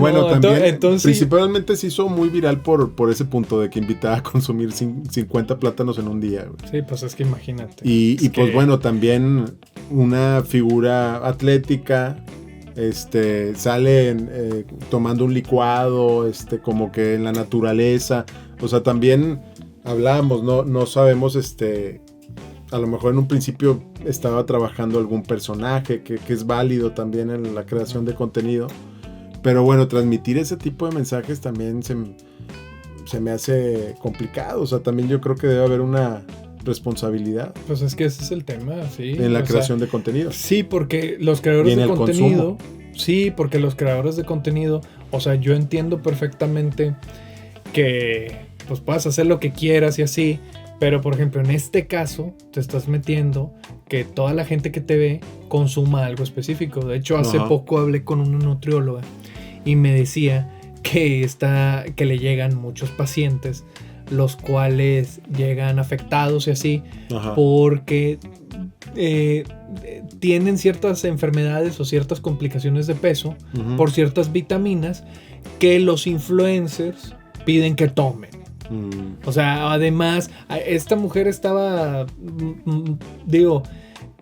Speaker 1: bueno, también entonces, principalmente se hizo muy viral por ese punto de que invitaba a consumir 50 plátanos en un día.
Speaker 2: Sí, pues es que imagínate.
Speaker 1: Y pues bueno, también una figura atlética... sale tomando un licuado, como que en la naturaleza. O sea, también hablábamos, no sabemos, a lo mejor en un principio estaba trabajando algún personaje que es válido también en la creación de contenido. Pero bueno, transmitir ese tipo de mensajes también se me hace complicado. O sea, también yo creo que debe haber una responsabilidad.
Speaker 2: Pues es que ese es el tema, sí.
Speaker 1: En la creación de contenido.
Speaker 2: Sí, porque los creadores de contenido... Consumo. Sí, porque los creadores de contenido... O sea, yo entiendo perfectamente que pues puedas hacer lo que quieras y así, pero por ejemplo, en este caso te estás metiendo que toda la gente que te ve consuma algo específico. De hecho, hace poco hablé con una nutrióloga y me decía que le llegan muchos pacientes los cuales llegan afectados y así, porque tienen ciertas enfermedades o ciertas complicaciones de peso por ciertas vitaminas que los influencers piden que tomen. O sea, además, esta mujer estaba,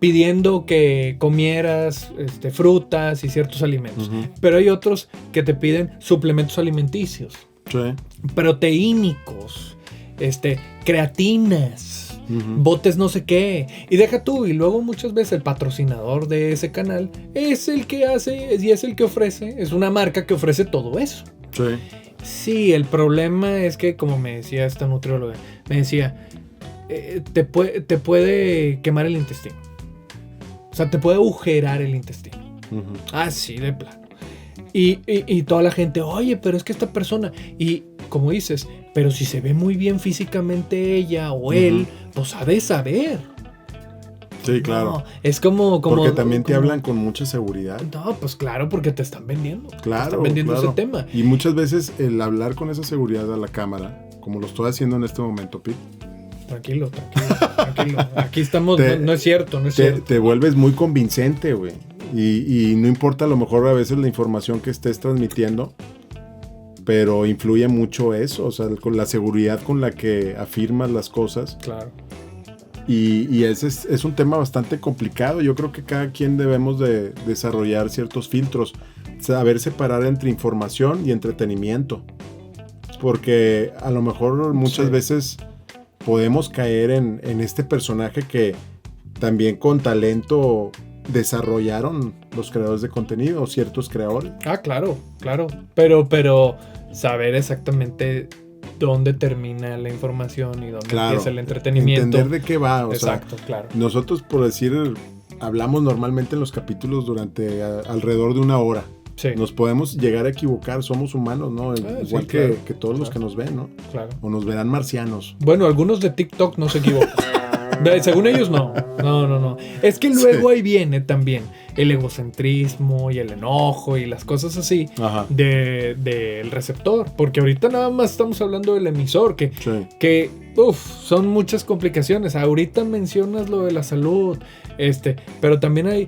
Speaker 2: pidiendo que comieras frutas y ciertos alimentos. Pero hay otros que te piden suplementos alimenticios.
Speaker 1: Sí.
Speaker 2: Proteínicos. Creatinas, botes no sé qué, y deja tú, y luego muchas veces el patrocinador de ese canal es el que hace y es el que ofrece, es una marca que ofrece todo eso. Sí, el problema es que, como me decía esta nutrióloga, me decía, te puede quemar el intestino, o sea, te puede agujerar el intestino, así de plano. Y toda la gente, oye, pero es que esta persona, y como dices, pero si se ve muy bien físicamente ella o él, pues ha de saber.
Speaker 1: Sí, claro.
Speaker 2: No, es como
Speaker 1: porque también te hablan con mucha seguridad.
Speaker 2: No, pues claro, porque te están vendiendo.
Speaker 1: Claro,
Speaker 2: te están vendiendo ese tema.
Speaker 1: Y muchas veces el hablar con esa seguridad a la cámara, como lo estoy haciendo en este momento, Pete.
Speaker 2: Tranquilo. Aquí estamos, no es cierto.
Speaker 1: Te vuelves muy convincente, güey. Y no importa a lo mejor a veces la información que estés transmitiendo, pero influye mucho eso, o sea, con la seguridad con la que afirmas las cosas.
Speaker 2: Claro.
Speaker 1: Y ese es un tema bastante complicado. Yo creo que cada quien debemos de desarrollar ciertos filtros, saber separar entre información y entretenimiento. Porque a lo mejor muchas veces podemos caer en este personaje que también con talento desarrollaron los creadores de contenido o ciertos creadores.
Speaker 2: Ah, claro. Pero saber exactamente dónde termina la información y dónde empieza el entretenimiento.
Speaker 1: Entender de qué va.
Speaker 2: Exacto, claro.
Speaker 1: Nosotros, por decir, hablamos normalmente en los capítulos durante alrededor de 1 hora.
Speaker 2: Sí.
Speaker 1: Nos podemos llegar a equivocar, somos humanos, ¿no? Igual
Speaker 2: sí, claro,
Speaker 1: que todos los que nos ven, ¿no?
Speaker 2: Claro.
Speaker 1: O nos verán marcianos.
Speaker 2: Bueno, algunos de TikTok no se equivocan. Según ellos, no. Es que luego ahí viene también el egocentrismo y el enojo y las cosas así del receptor. Porque ahorita nada más estamos hablando del emisor, que son muchas complicaciones. Ahorita mencionas lo de la salud, pero también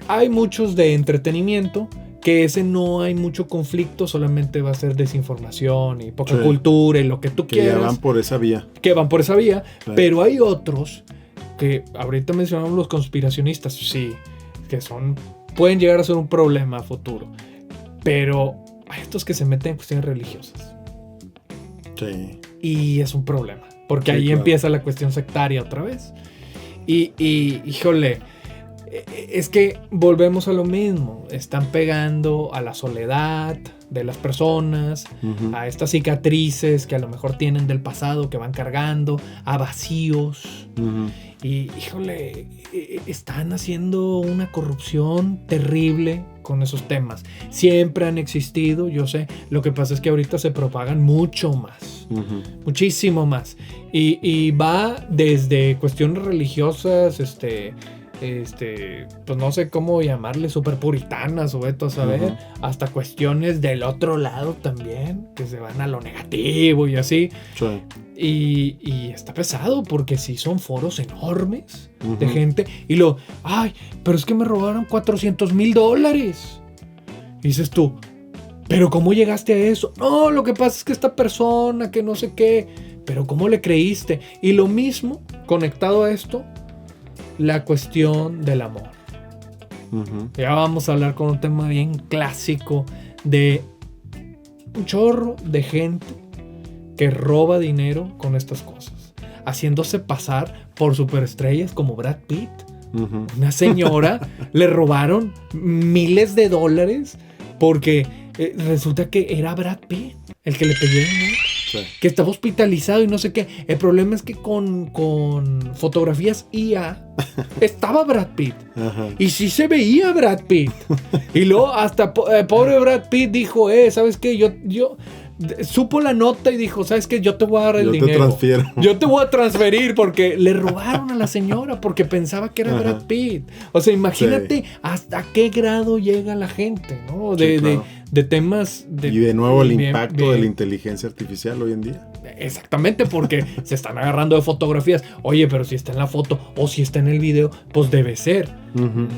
Speaker 2: hay muchos de entretenimiento, que ese no hay mucho conflicto, solamente va a ser desinformación y poca cultura y lo que tú quieras.
Speaker 1: Que van por esa vía.
Speaker 2: Pero hay otros que ahorita mencionamos los conspiracionistas, sí, que pueden llegar a ser un problema a futuro. Pero hay estos que se meten en cuestiones religiosas.
Speaker 1: Sí.
Speaker 2: Y es un problema, porque ahí empieza la cuestión sectaria otra vez. Y híjole, es que volvemos a lo mismo. Están pegando a la soledad de las personas, a estas cicatrices que a lo mejor tienen del pasado, que van cargando, a vacíos. Y híjole, están haciendo una corrupción terrible con esos temas. Siempre han existido, yo sé. Lo que pasa es que ahorita se propagan mucho más. Muchísimo más. Y va desde cuestiones religiosas, pues no sé cómo llamarle, super puritanas o esto a saber, hasta cuestiones del otro lado también, que se van a lo negativo y así. Sí. Y está pesado porque sí son foros enormes de gente. Y pero es que me robaron $400,000. Y dices tú, ¿pero cómo llegaste a eso? No, lo que pasa es que esta persona que no sé qué, pero ¿cómo le creíste? Y lo mismo, conectado a esto, la cuestión del amor. Ya vamos a hablar con un tema bien clásico de un chorro de gente que roba dinero con estas cosas, haciéndose pasar por superestrellas como Brad Pitt. Una señora le robaron miles de dólares porque resulta que era Brad Pitt el que le pedía dinero. Que estaba hospitalizado y no sé qué. El problema es que con fotografías IA estaba Brad Pitt. Y sí se veía Brad Pitt. Y luego hasta pobre Brad Pitt dijo, ¿sabes qué? Yo supo la nota y dijo, ¿sabes qué? Yo te voy a dar el dinero. Yo te voy a transferir porque le robaron a la señora porque pensaba que era Brad Pitt. O sea, imagínate hasta qué grado llega la gente, ¿no? De temas...
Speaker 1: y de nuevo el impacto de la inteligencia artificial hoy en día.
Speaker 2: Exactamente, porque se están agarrando de fotografías. Oye, pero si está en la foto o si está en el video, pues debe ser.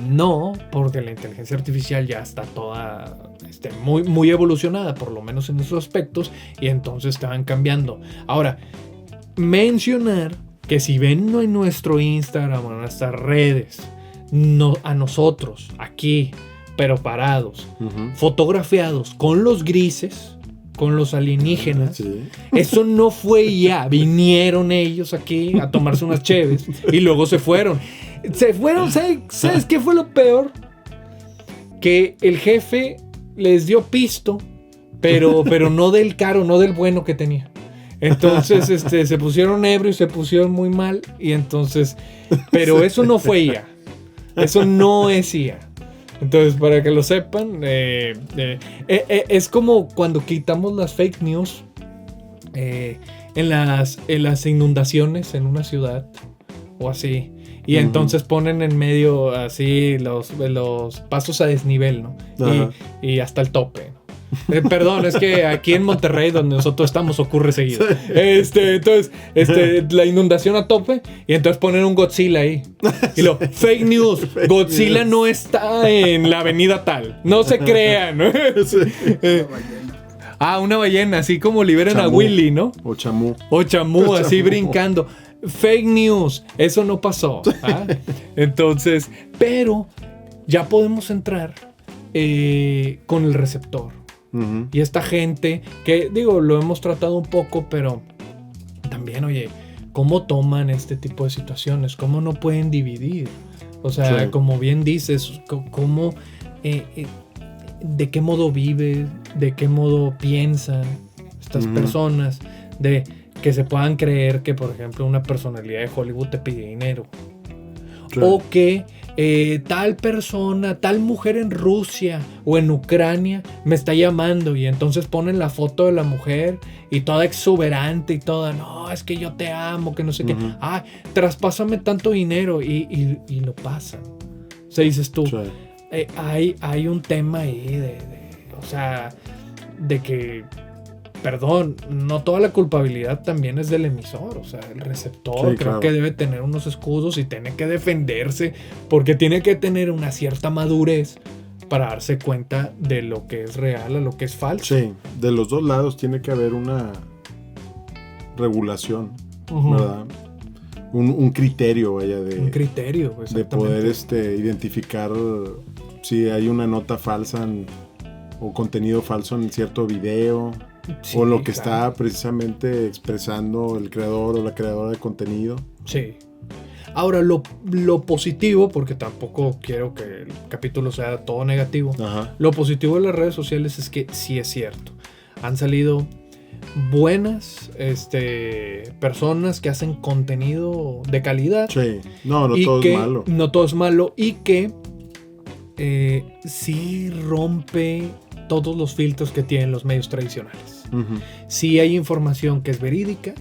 Speaker 2: No, porque la inteligencia artificial ya está toda muy, muy evolucionada, por lo menos en esos aspectos, y entonces te van cambiando. Ahora, mencionar que si ven en nuestro Instagram o en nuestras redes, a nosotros, aquí, pero parados, fotografiados con los grises, con los alienígenas, eso no fue ya, vinieron ellos aquí a tomarse unas cheves y luego se fueron, ¿sabes qué fue lo peor? Que el jefe les dio pisto, pero no del caro, no del bueno que tenía. Entonces se pusieron ebrios, se pusieron muy mal y entonces, pero eso no fue IA, eso no es IA. Entonces, para que lo sepan, es como cuando quitamos las fake news en las inundaciones en una ciudad o así. Y entonces ponen en medio así los pasos a desnivel, ¿no? Y hasta el tope, ¿no? Perdón, es que aquí en Monterrey, donde nosotros estamos, ocurre seguido. Entonces, la inundación a tope, y entonces ponen un Godzilla ahí. Y lo, fake news, Godzilla no está en la avenida tal. No se crean, ¿no? Una ballena, así como liberan Chamú, a Willy, ¿no?
Speaker 1: O Chamú.
Speaker 2: O Chamú, así brincando. Fake news, eso no pasó. Entonces, pero ya podemos entrar con el receptor. Y esta gente que, digo, lo hemos tratado un poco, pero también, oye, ¿cómo toman este tipo de situaciones? ¿Cómo no pueden dividir? O sea, sí, como bien dices, ¿cómo, de qué modo viven? ¿De qué modo piensan estas personas? De que se puedan creer que, por ejemplo, una personalidad de Hollywood te pide dinero. Sí. O que tal persona, tal mujer en Rusia o en Ucrania me está llamando, y entonces ponen la foto de la mujer y toda exuberante y toda, no, es que yo te amo, que no sé qué. Traspásame tanto dinero y lo pasan. O sea, dices tú, sí, hay un tema ahí o sea, de que, perdón, no toda la culpabilidad también es del emisor. O sea, el receptor, sí, creo que debe tener unos escudos y tiene que defenderse, porque tiene que tener una cierta madurez para darse cuenta de lo que es real a lo que es falso.
Speaker 1: Sí, de los dos lados tiene que haber una regulación, ¿verdad? Un criterio, vaya, un
Speaker 2: criterio,
Speaker 1: de poder identificar si hay una nota falsa o contenido falso en cierto video. Sí, o lo que está precisamente expresando el creador o la creadora de contenido.
Speaker 2: Sí. Ahora, lo positivo, porque tampoco quiero que el capítulo sea todo negativo. Lo positivo de las redes sociales es que sí es cierto. Han salido buenas personas que hacen contenido de calidad.
Speaker 1: Sí. No todo es malo.
Speaker 2: No todo es malo. Y que sí rompe todos los filtros que tienen los medios tradicionales. Sí hay información que es verídica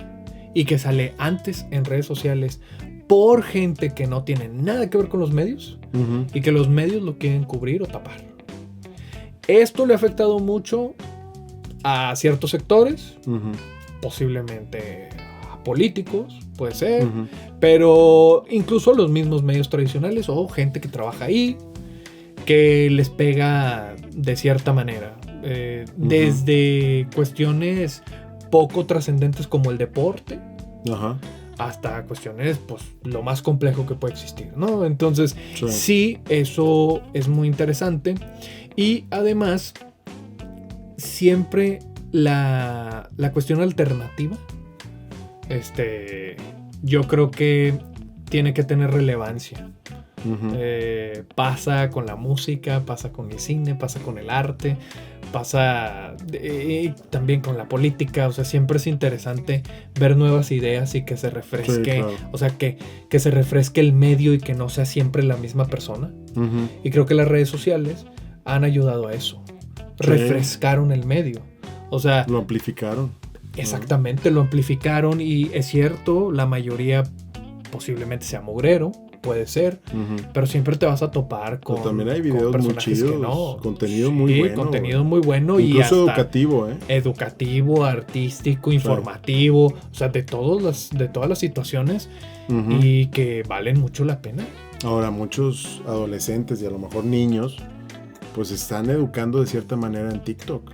Speaker 2: y que sale antes en redes sociales por gente que no tiene nada que ver con los medios y que los medios lo quieren cubrir o tapar. Esto le ha afectado mucho a ciertos sectores, posiblemente a políticos, puede ser, pero incluso a los mismos medios tradicionales o gente que trabaja ahí, que les pega de cierta manera. Desde cuestiones poco trascendentes como el deporte, hasta cuestiones, pues, lo más complejo que puede existir, ¿no? Entonces, sí, eso es muy interesante. Y además, siempre la cuestión alternativa, yo creo que tiene que tener relevancia. Pasa con la música, pasa con el cine, pasa con el arte, pasa también con la política. O sea, siempre es interesante ver nuevas ideas y que se refresque, o sea, que se refresque el medio y que no sea siempre la misma persona. Y creo que las redes sociales han ayudado a eso. Refrescaron el medio. O sea,
Speaker 1: lo amplificaron.
Speaker 2: Exactamente, lo amplificaron, y es cierto, la mayoría posiblemente sea mugrero. Puede ser, pero siempre te vas a topar con.
Speaker 1: Pero también hay videos muy chidos, contenido muy bueno.
Speaker 2: Contenido muy bueno.
Speaker 1: Incluso y educativo,
Speaker 2: Educativo, artístico, informativo, o sea, de todas las situaciones, y que valen mucho la pena.
Speaker 1: Ahora, muchos adolescentes y a lo mejor niños, pues están educando de cierta manera en TikTok.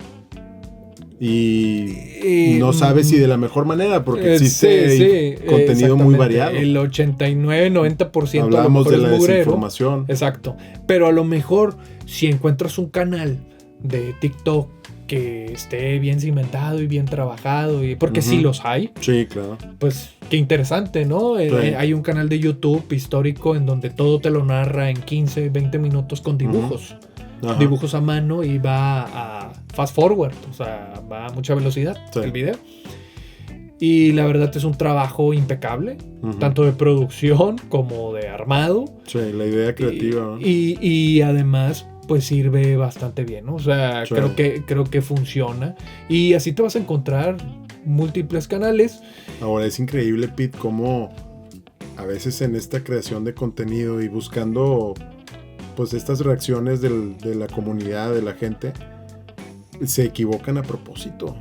Speaker 1: Y no sabes si de la mejor manera, porque existe contenido muy variado.
Speaker 2: El 89-90%
Speaker 1: hablamos de la
Speaker 2: mugrero,
Speaker 1: desinformación.
Speaker 2: Exacto. Pero a lo mejor, si encuentras un canal de TikTok que esté bien cimentado y bien trabajado, porque sí los hay.
Speaker 1: Sí, claro.
Speaker 2: Pues qué interesante, ¿no? Sí. Hay un canal de YouTube histórico en donde todo te lo narra en 15, 20 minutos con dibujos. Dibujos a mano, y va a fast forward, o sea, va a mucha velocidad el video. Y la verdad es un trabajo impecable, tanto de producción como de armado.
Speaker 1: Sí, la idea creativa.
Speaker 2: Y además, pues sirve bastante bien, ¿no? O sea,
Speaker 1: Sí.
Speaker 2: creo que funciona. Y así te vas a encontrar múltiples canales.
Speaker 1: Ahora es increíble, Pete, cómo a veces en esta creación de contenido y buscando pues estas reacciones de la comunidad, de la gente, se equivocan a propósito.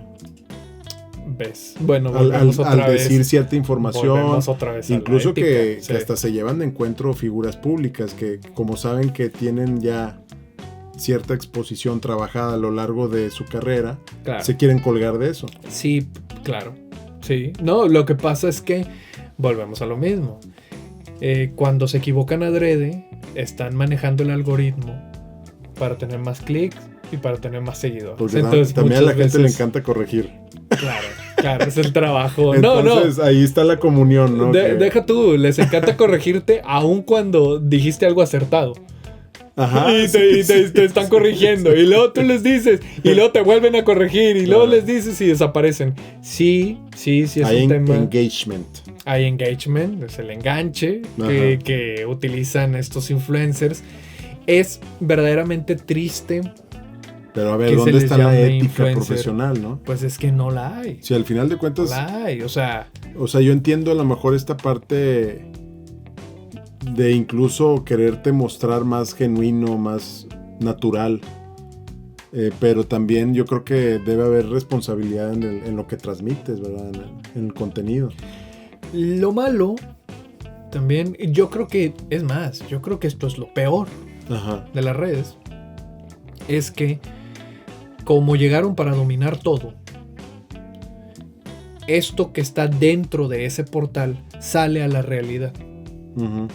Speaker 2: ¿Ves? Bueno,
Speaker 1: Al
Speaker 2: volvemos otra vez.
Speaker 1: decir cierta información,
Speaker 2: Volvemos otra vez a la
Speaker 1: incluso
Speaker 2: ética,
Speaker 1: que
Speaker 2: sí.
Speaker 1: hasta se llevan de encuentro figuras públicas que como saben que tienen ya cierta exposición trabajada a lo largo de su carrera,
Speaker 2: Claro.
Speaker 1: se quieren colgar de eso.
Speaker 2: Sí, claro. Sí. No, lo que pasa es que volvemos a lo mismo. Cuando se equivocan adrede, están manejando el algoritmo para tener más clics y para tener más seguidores.
Speaker 1: Porque
Speaker 2: Entonces,
Speaker 1: también a la
Speaker 2: muchas
Speaker 1: gente le
Speaker 2: veces-
Speaker 1: encanta corregir.
Speaker 2: Claro, es el trabajo.
Speaker 1: Entonces ahí está la comunión, ¿no? Que-
Speaker 2: Deja tú, les encanta corregirte aun cuando dijiste algo acertado.
Speaker 1: Ajá,
Speaker 2: Y
Speaker 1: sí,
Speaker 2: te están corrigiendo. Y luego tú les dices. Y luego te vuelven a corregir. Y luego
Speaker 1: Claro.
Speaker 2: les dices y desaparecen. Sí, es
Speaker 1: hay
Speaker 2: un tema.
Speaker 1: engagement.
Speaker 2: Hay engagement, es el enganche
Speaker 1: Ajá.
Speaker 2: que utilizan estos influencers. Es verdaderamente triste.
Speaker 1: Pero a ver,
Speaker 2: Que se
Speaker 1: ¿dónde
Speaker 2: les
Speaker 1: está la
Speaker 2: llame
Speaker 1: ética
Speaker 2: influencer.
Speaker 1: profesional, no?
Speaker 2: Pues es que no la hay.
Speaker 1: Si al final de
Speaker 2: No
Speaker 1: cuentas,
Speaker 2: la hay. O sea,
Speaker 1: yo entiendo a lo mejor esta parte de incluso quererte mostrar más genuino, más natural. Pero también yo creo que debe haber responsabilidad en lo que transmites, ¿verdad? En el contenido.
Speaker 2: lo malo también, yo creo que, es más, yo creo que esto es lo peor
Speaker 1: Ajá.
Speaker 2: de las redes. Es que, como llegaron para dominar todo, esto que está dentro de ese portal sale a la realidad.
Speaker 1: Ujú.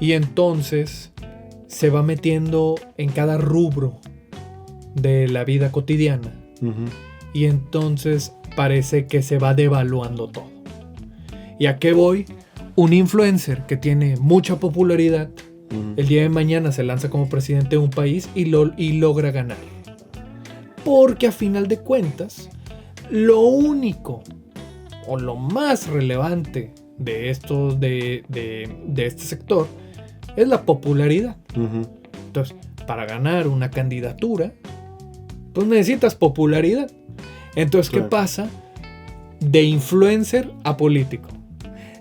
Speaker 2: Y entonces se va metiendo en cada rubro de la vida cotidiana.
Speaker 1: Ujú.
Speaker 2: Y entonces parece que se va devaluando todo. ¿Y a qué voy? Un influencer que tiene mucha popularidad,
Speaker 1: Ujú.
Speaker 2: el día de mañana se lanza como presidente de un país y logra ganar. Porque a final de cuentas, lo único o lo más relevante de este sector es la popularidad.
Speaker 1: Ujú.
Speaker 2: Entonces, para ganar una candidatura, pues necesitas popularidad. Entonces, ¿qué
Speaker 1: Claro.
Speaker 2: pasa? De influencer a político,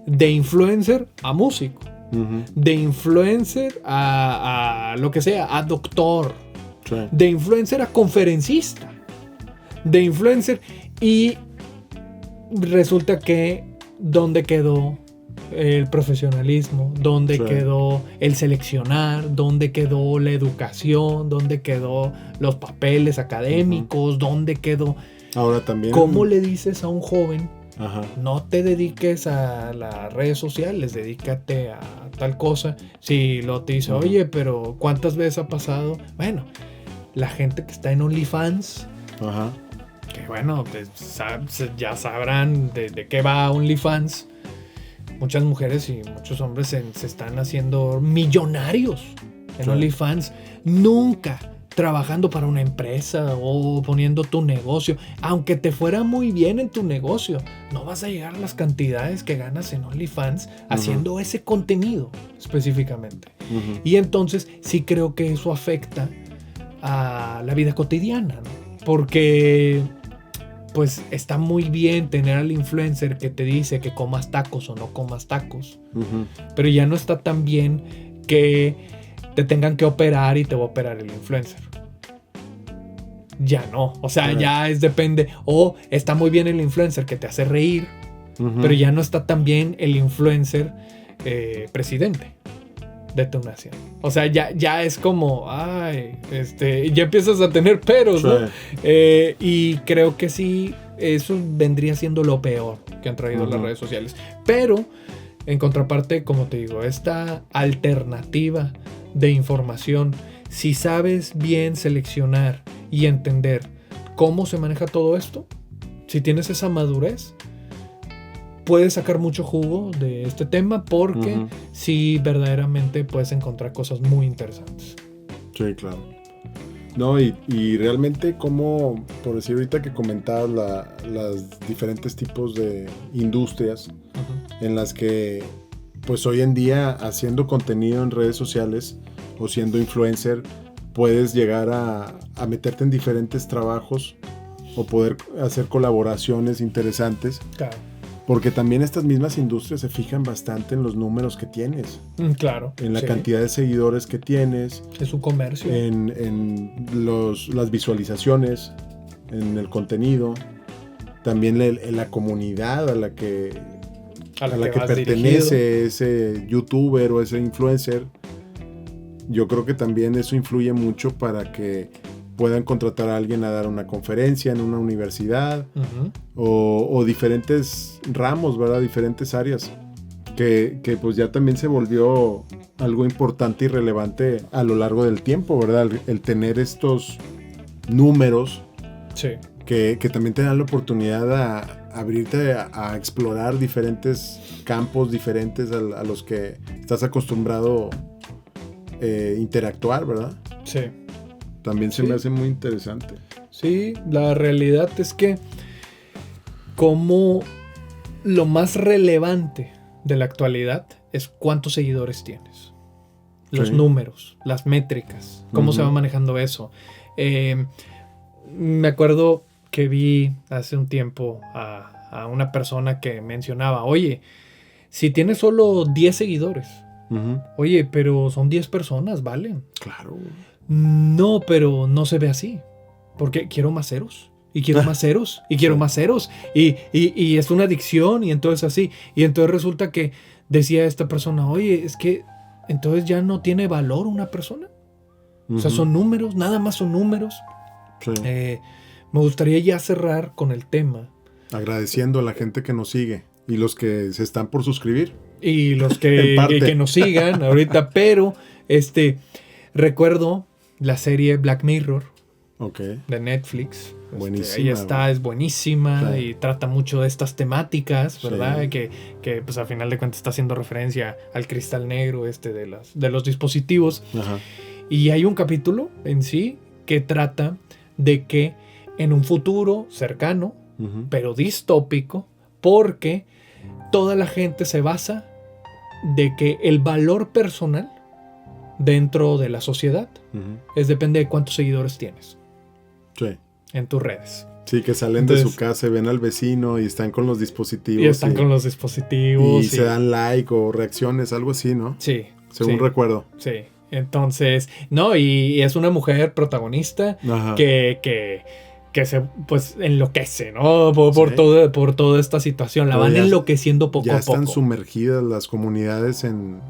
Speaker 2: de influencer a músico,
Speaker 1: Ujú.
Speaker 2: de influencer a lo que sea, a doctor,
Speaker 1: Sí.
Speaker 2: de influencer a conferencista, de influencer, y resulta que ¿dónde quedó el profesionalismo? ¿Dónde
Speaker 1: Sí.
Speaker 2: quedó el seleccionar? ¿Dónde quedó la educación? ¿Dónde quedó los papeles académicos? ¿Dónde quedó?
Speaker 1: Ahora también.
Speaker 2: ¿Cómo le dices a un joven:
Speaker 1: Ajá.
Speaker 2: no te dediques a las redes sociales, dedícate a tal cosa? Si lo te dice,
Speaker 1: Ujú.
Speaker 2: oye, pero ¿cuántas veces ha pasado? Bueno, la gente que está en OnlyFans,
Speaker 1: Ajá.
Speaker 2: que bueno, pues, ya sabrán de qué va OnlyFans. Muchas mujeres y muchos hombres se están haciendo millonarios en
Speaker 1: Sí.
Speaker 2: OnlyFans, nunca trabajando para una empresa o poniendo tu negocio. Aunque te fuera muy bien en tu negocio, no vas a llegar a las cantidades que ganas en OnlyFans haciendo ese contenido específicamente.
Speaker 1: Ujú.
Speaker 2: Y entonces sí creo que eso afecta a la vida cotidiana, ¿no? Porque pues está muy bien tener al influencer que te dice que comas tacos o no comas tacos,
Speaker 1: Ujú.
Speaker 2: pero ya no está tan bien que te tengan que operar y te va a operar el influencer. Ya no, o sea,
Speaker 1: Correcto.
Speaker 2: ya depende. O está muy bien el influencer que te hace reír,
Speaker 1: Ujú.
Speaker 2: pero ya no está tan bien el influencer presidente de tu nación. O sea, ya es como, ay, ya empiezas a tener peros, ¿no?
Speaker 1: Sí.
Speaker 2: Y creo que sí, eso vendría siendo lo peor que han traído las
Speaker 1: Ujú.
Speaker 2: redes sociales. Pero, en contraparte, como te digo, esta alternativa de información, si sabes bien seleccionar y entender cómo se maneja todo esto, si tienes esa madurez, puedes sacar mucho jugo de este tema, porque
Speaker 1: Ujú.
Speaker 2: sí, verdaderamente puedes encontrar cosas muy interesantes.
Speaker 1: Sí, claro. No, y realmente como, por decir ahorita que comentabas las diferentes tipos de industrias en las que pues hoy en día haciendo contenido en redes sociales o siendo influencer puedes llegar a meterte en diferentes trabajos o poder hacer colaboraciones interesantes.
Speaker 2: Claro.
Speaker 1: Porque también estas mismas industrias se fijan bastante en los números que tienes.
Speaker 2: Claro.
Speaker 1: En la cantidad de seguidores que tienes.
Speaker 2: Es un comercio.
Speaker 1: En las visualizaciones, en el contenido. También en la comunidad a la que pertenece dirigido. Ese youtuber o ese influencer. Yo creo que también eso influye mucho para que puedan contratar a alguien a dar una conferencia en una universidad, o diferentes ramos, ¿verdad? Diferentes áreas que pues ya también se volvió algo importante y relevante a lo largo del tiempo, ¿verdad? El tener estos números que también te dan la oportunidad a abrirte a explorar diferentes campos diferentes a los que estás acostumbrado interactuar, ¿verdad?
Speaker 2: Sí.
Speaker 1: También se me hace muy interesante.
Speaker 2: Sí, la realidad es que como lo más relevante de la actualidad es cuántos seguidores tienes. Los números, las métricas, cómo se va manejando eso. Me acuerdo que vi hace un tiempo a una persona que mencionaba, oye, si tienes solo 10 seguidores, oye, pero son 10 personas, ¿valen?
Speaker 1: Claro.
Speaker 2: No, pero no se ve así. Porque quiero más ceros. Y quiero más ceros. Y quiero más ceros. Y es una adicción. Y entonces así. Y entonces resulta que decía esta persona, oye, es que entonces ya no tiene valor una persona. O sea, son números. Nada más son números.
Speaker 1: Sí.
Speaker 2: Me gustaría ya cerrar con el tema.
Speaker 1: Agradeciendo a la gente que nos sigue. Y los que se están por suscribir.
Speaker 2: Y los que nos sigan ahorita. Pero, recuerdo la serie Black Mirror de Netflix.
Speaker 1: Buenísima.
Speaker 2: Ahí está, es buenísima y trata mucho de estas temáticas, ¿verdad? Sí. Que pues al final de cuentas está haciendo referencia al cristal negro de los dispositivos.
Speaker 1: Ajá.
Speaker 2: Y hay un capítulo en sí que trata de que en un futuro cercano, pero distópico, porque toda la gente se basa de que el valor personal dentro de la sociedad depende de cuántos seguidores tienes en tus redes.
Speaker 1: Sí, que salen de su casa y ven al vecino y están con los dispositivos.
Speaker 2: Y
Speaker 1: se dan like o reacciones, algo así, ¿no?
Speaker 2: Sí.
Speaker 1: Según recuerdo.
Speaker 2: Sí. Entonces, no, y es una mujer protagonista que se pues enloquece, ¿no? Por toda esta situación. La van enloqueciendo poco a poco.
Speaker 1: Ya están sumergidas las comunidades en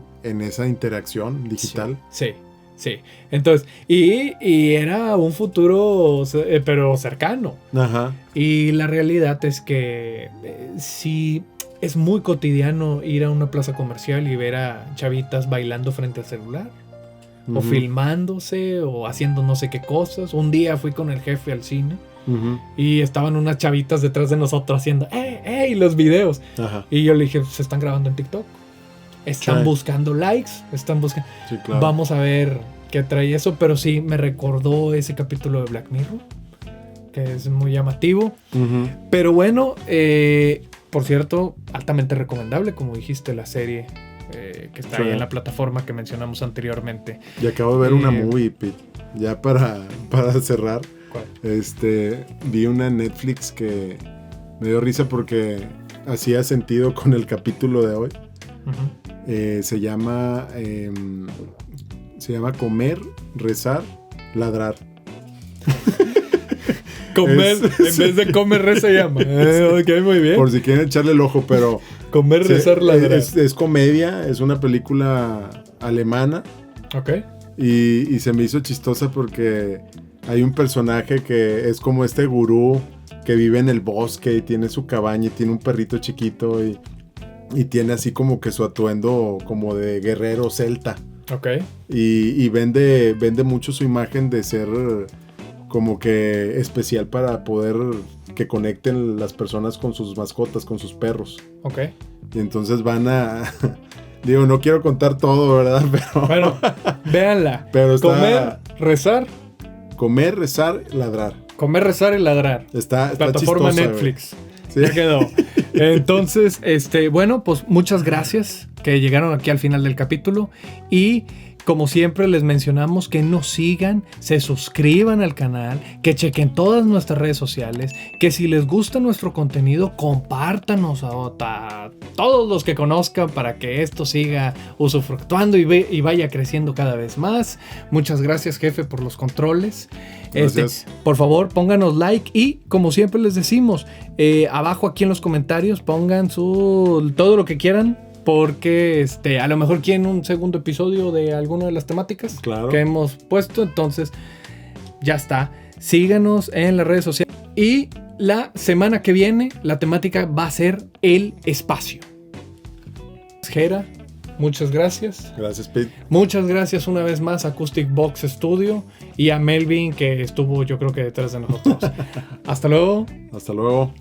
Speaker 1: esa interacción digital.
Speaker 2: Sí. Entonces, y era un futuro, pero cercano.
Speaker 1: Ajá.
Speaker 2: Y la realidad es que sí es muy cotidiano ir a una plaza comercial y ver a chavitas bailando frente al celular. O filmándose, o haciendo no sé qué cosas. Un día fui con el jefe al cine. Y estaban unas chavitas detrás de nosotros haciendo ¡Ey! Los videos. Ajá. Y yo le dije, se están grabando en TikTok. Están buscando likes.
Speaker 1: Sí, claro.
Speaker 2: Vamos a ver qué trae eso. Pero sí, me recordó ese capítulo de Black Mirror, que es muy llamativo. Pero bueno, por cierto, altamente recomendable, como dijiste, la serie que está ahí en la plataforma que mencionamos anteriormente.
Speaker 1: Y acabo de ver una movie, Pete. Ya para cerrar.
Speaker 2: ¿Cuál?
Speaker 1: Vi una en Netflix que me dio risa porque hacía sentido con el capítulo de hoy. Se llama Comer, Rezar, Ladrar.
Speaker 2: Comer, en vez de comer, reza, se llama. Ok, muy bien.
Speaker 1: Por si quieren echarle el ojo, pero
Speaker 2: comer, rezar, ladrar.
Speaker 1: Es comedia, es una película alemana.
Speaker 2: Ok.
Speaker 1: Y se me hizo chistosa porque hay un personaje que es como este gurú que vive en el bosque y tiene su cabaña y tiene un perrito chiquito y tiene así como que su atuendo como de guerrero celta.
Speaker 2: Ok.
Speaker 1: Y vende mucho su imagen de ser como que especial para poder que conecten las personas con sus mascotas, con sus perros.
Speaker 2: Ok.
Speaker 1: Y entonces van a... Digo, no quiero contar todo, ¿verdad? Pero...
Speaker 2: Bueno, véanla.
Speaker 1: Pero está...
Speaker 2: Comer, rezar,
Speaker 1: ladrar.
Speaker 2: Comer, rezar y ladrar.
Speaker 1: Está
Speaker 2: plataforma
Speaker 1: chistosa,
Speaker 2: Netflix. ¿Sí? Ya quedó. Entonces, bueno, pues muchas gracias, que llegaron aquí al final del capítulo. Y como siempre les mencionamos que nos sigan, se suscriban al canal, que chequen todas nuestras redes sociales, que si les gusta nuestro contenido, compártanos a todos los que conozcan para que esto siga usufructuando y vaya creciendo cada vez más. Muchas gracias, jefe, por los controles.
Speaker 1: Gracias.
Speaker 2: Por favor, pónganos like y, como siempre les decimos, abajo aquí en los comentarios pongan todo lo que quieran. Porque a lo mejor quieren un segundo episodio de alguna de las temáticas que hemos puesto. Entonces, ya está. Síganos en las redes sociales. Y la semana que viene, la temática va a ser el espacio. Jera, muchas gracias.
Speaker 1: Gracias, Pete.
Speaker 2: Muchas gracias una vez más a Acoustic Box Studio y a Melvin, que estuvo, yo creo que detrás de nosotros. Hasta luego.
Speaker 1: Hasta luego.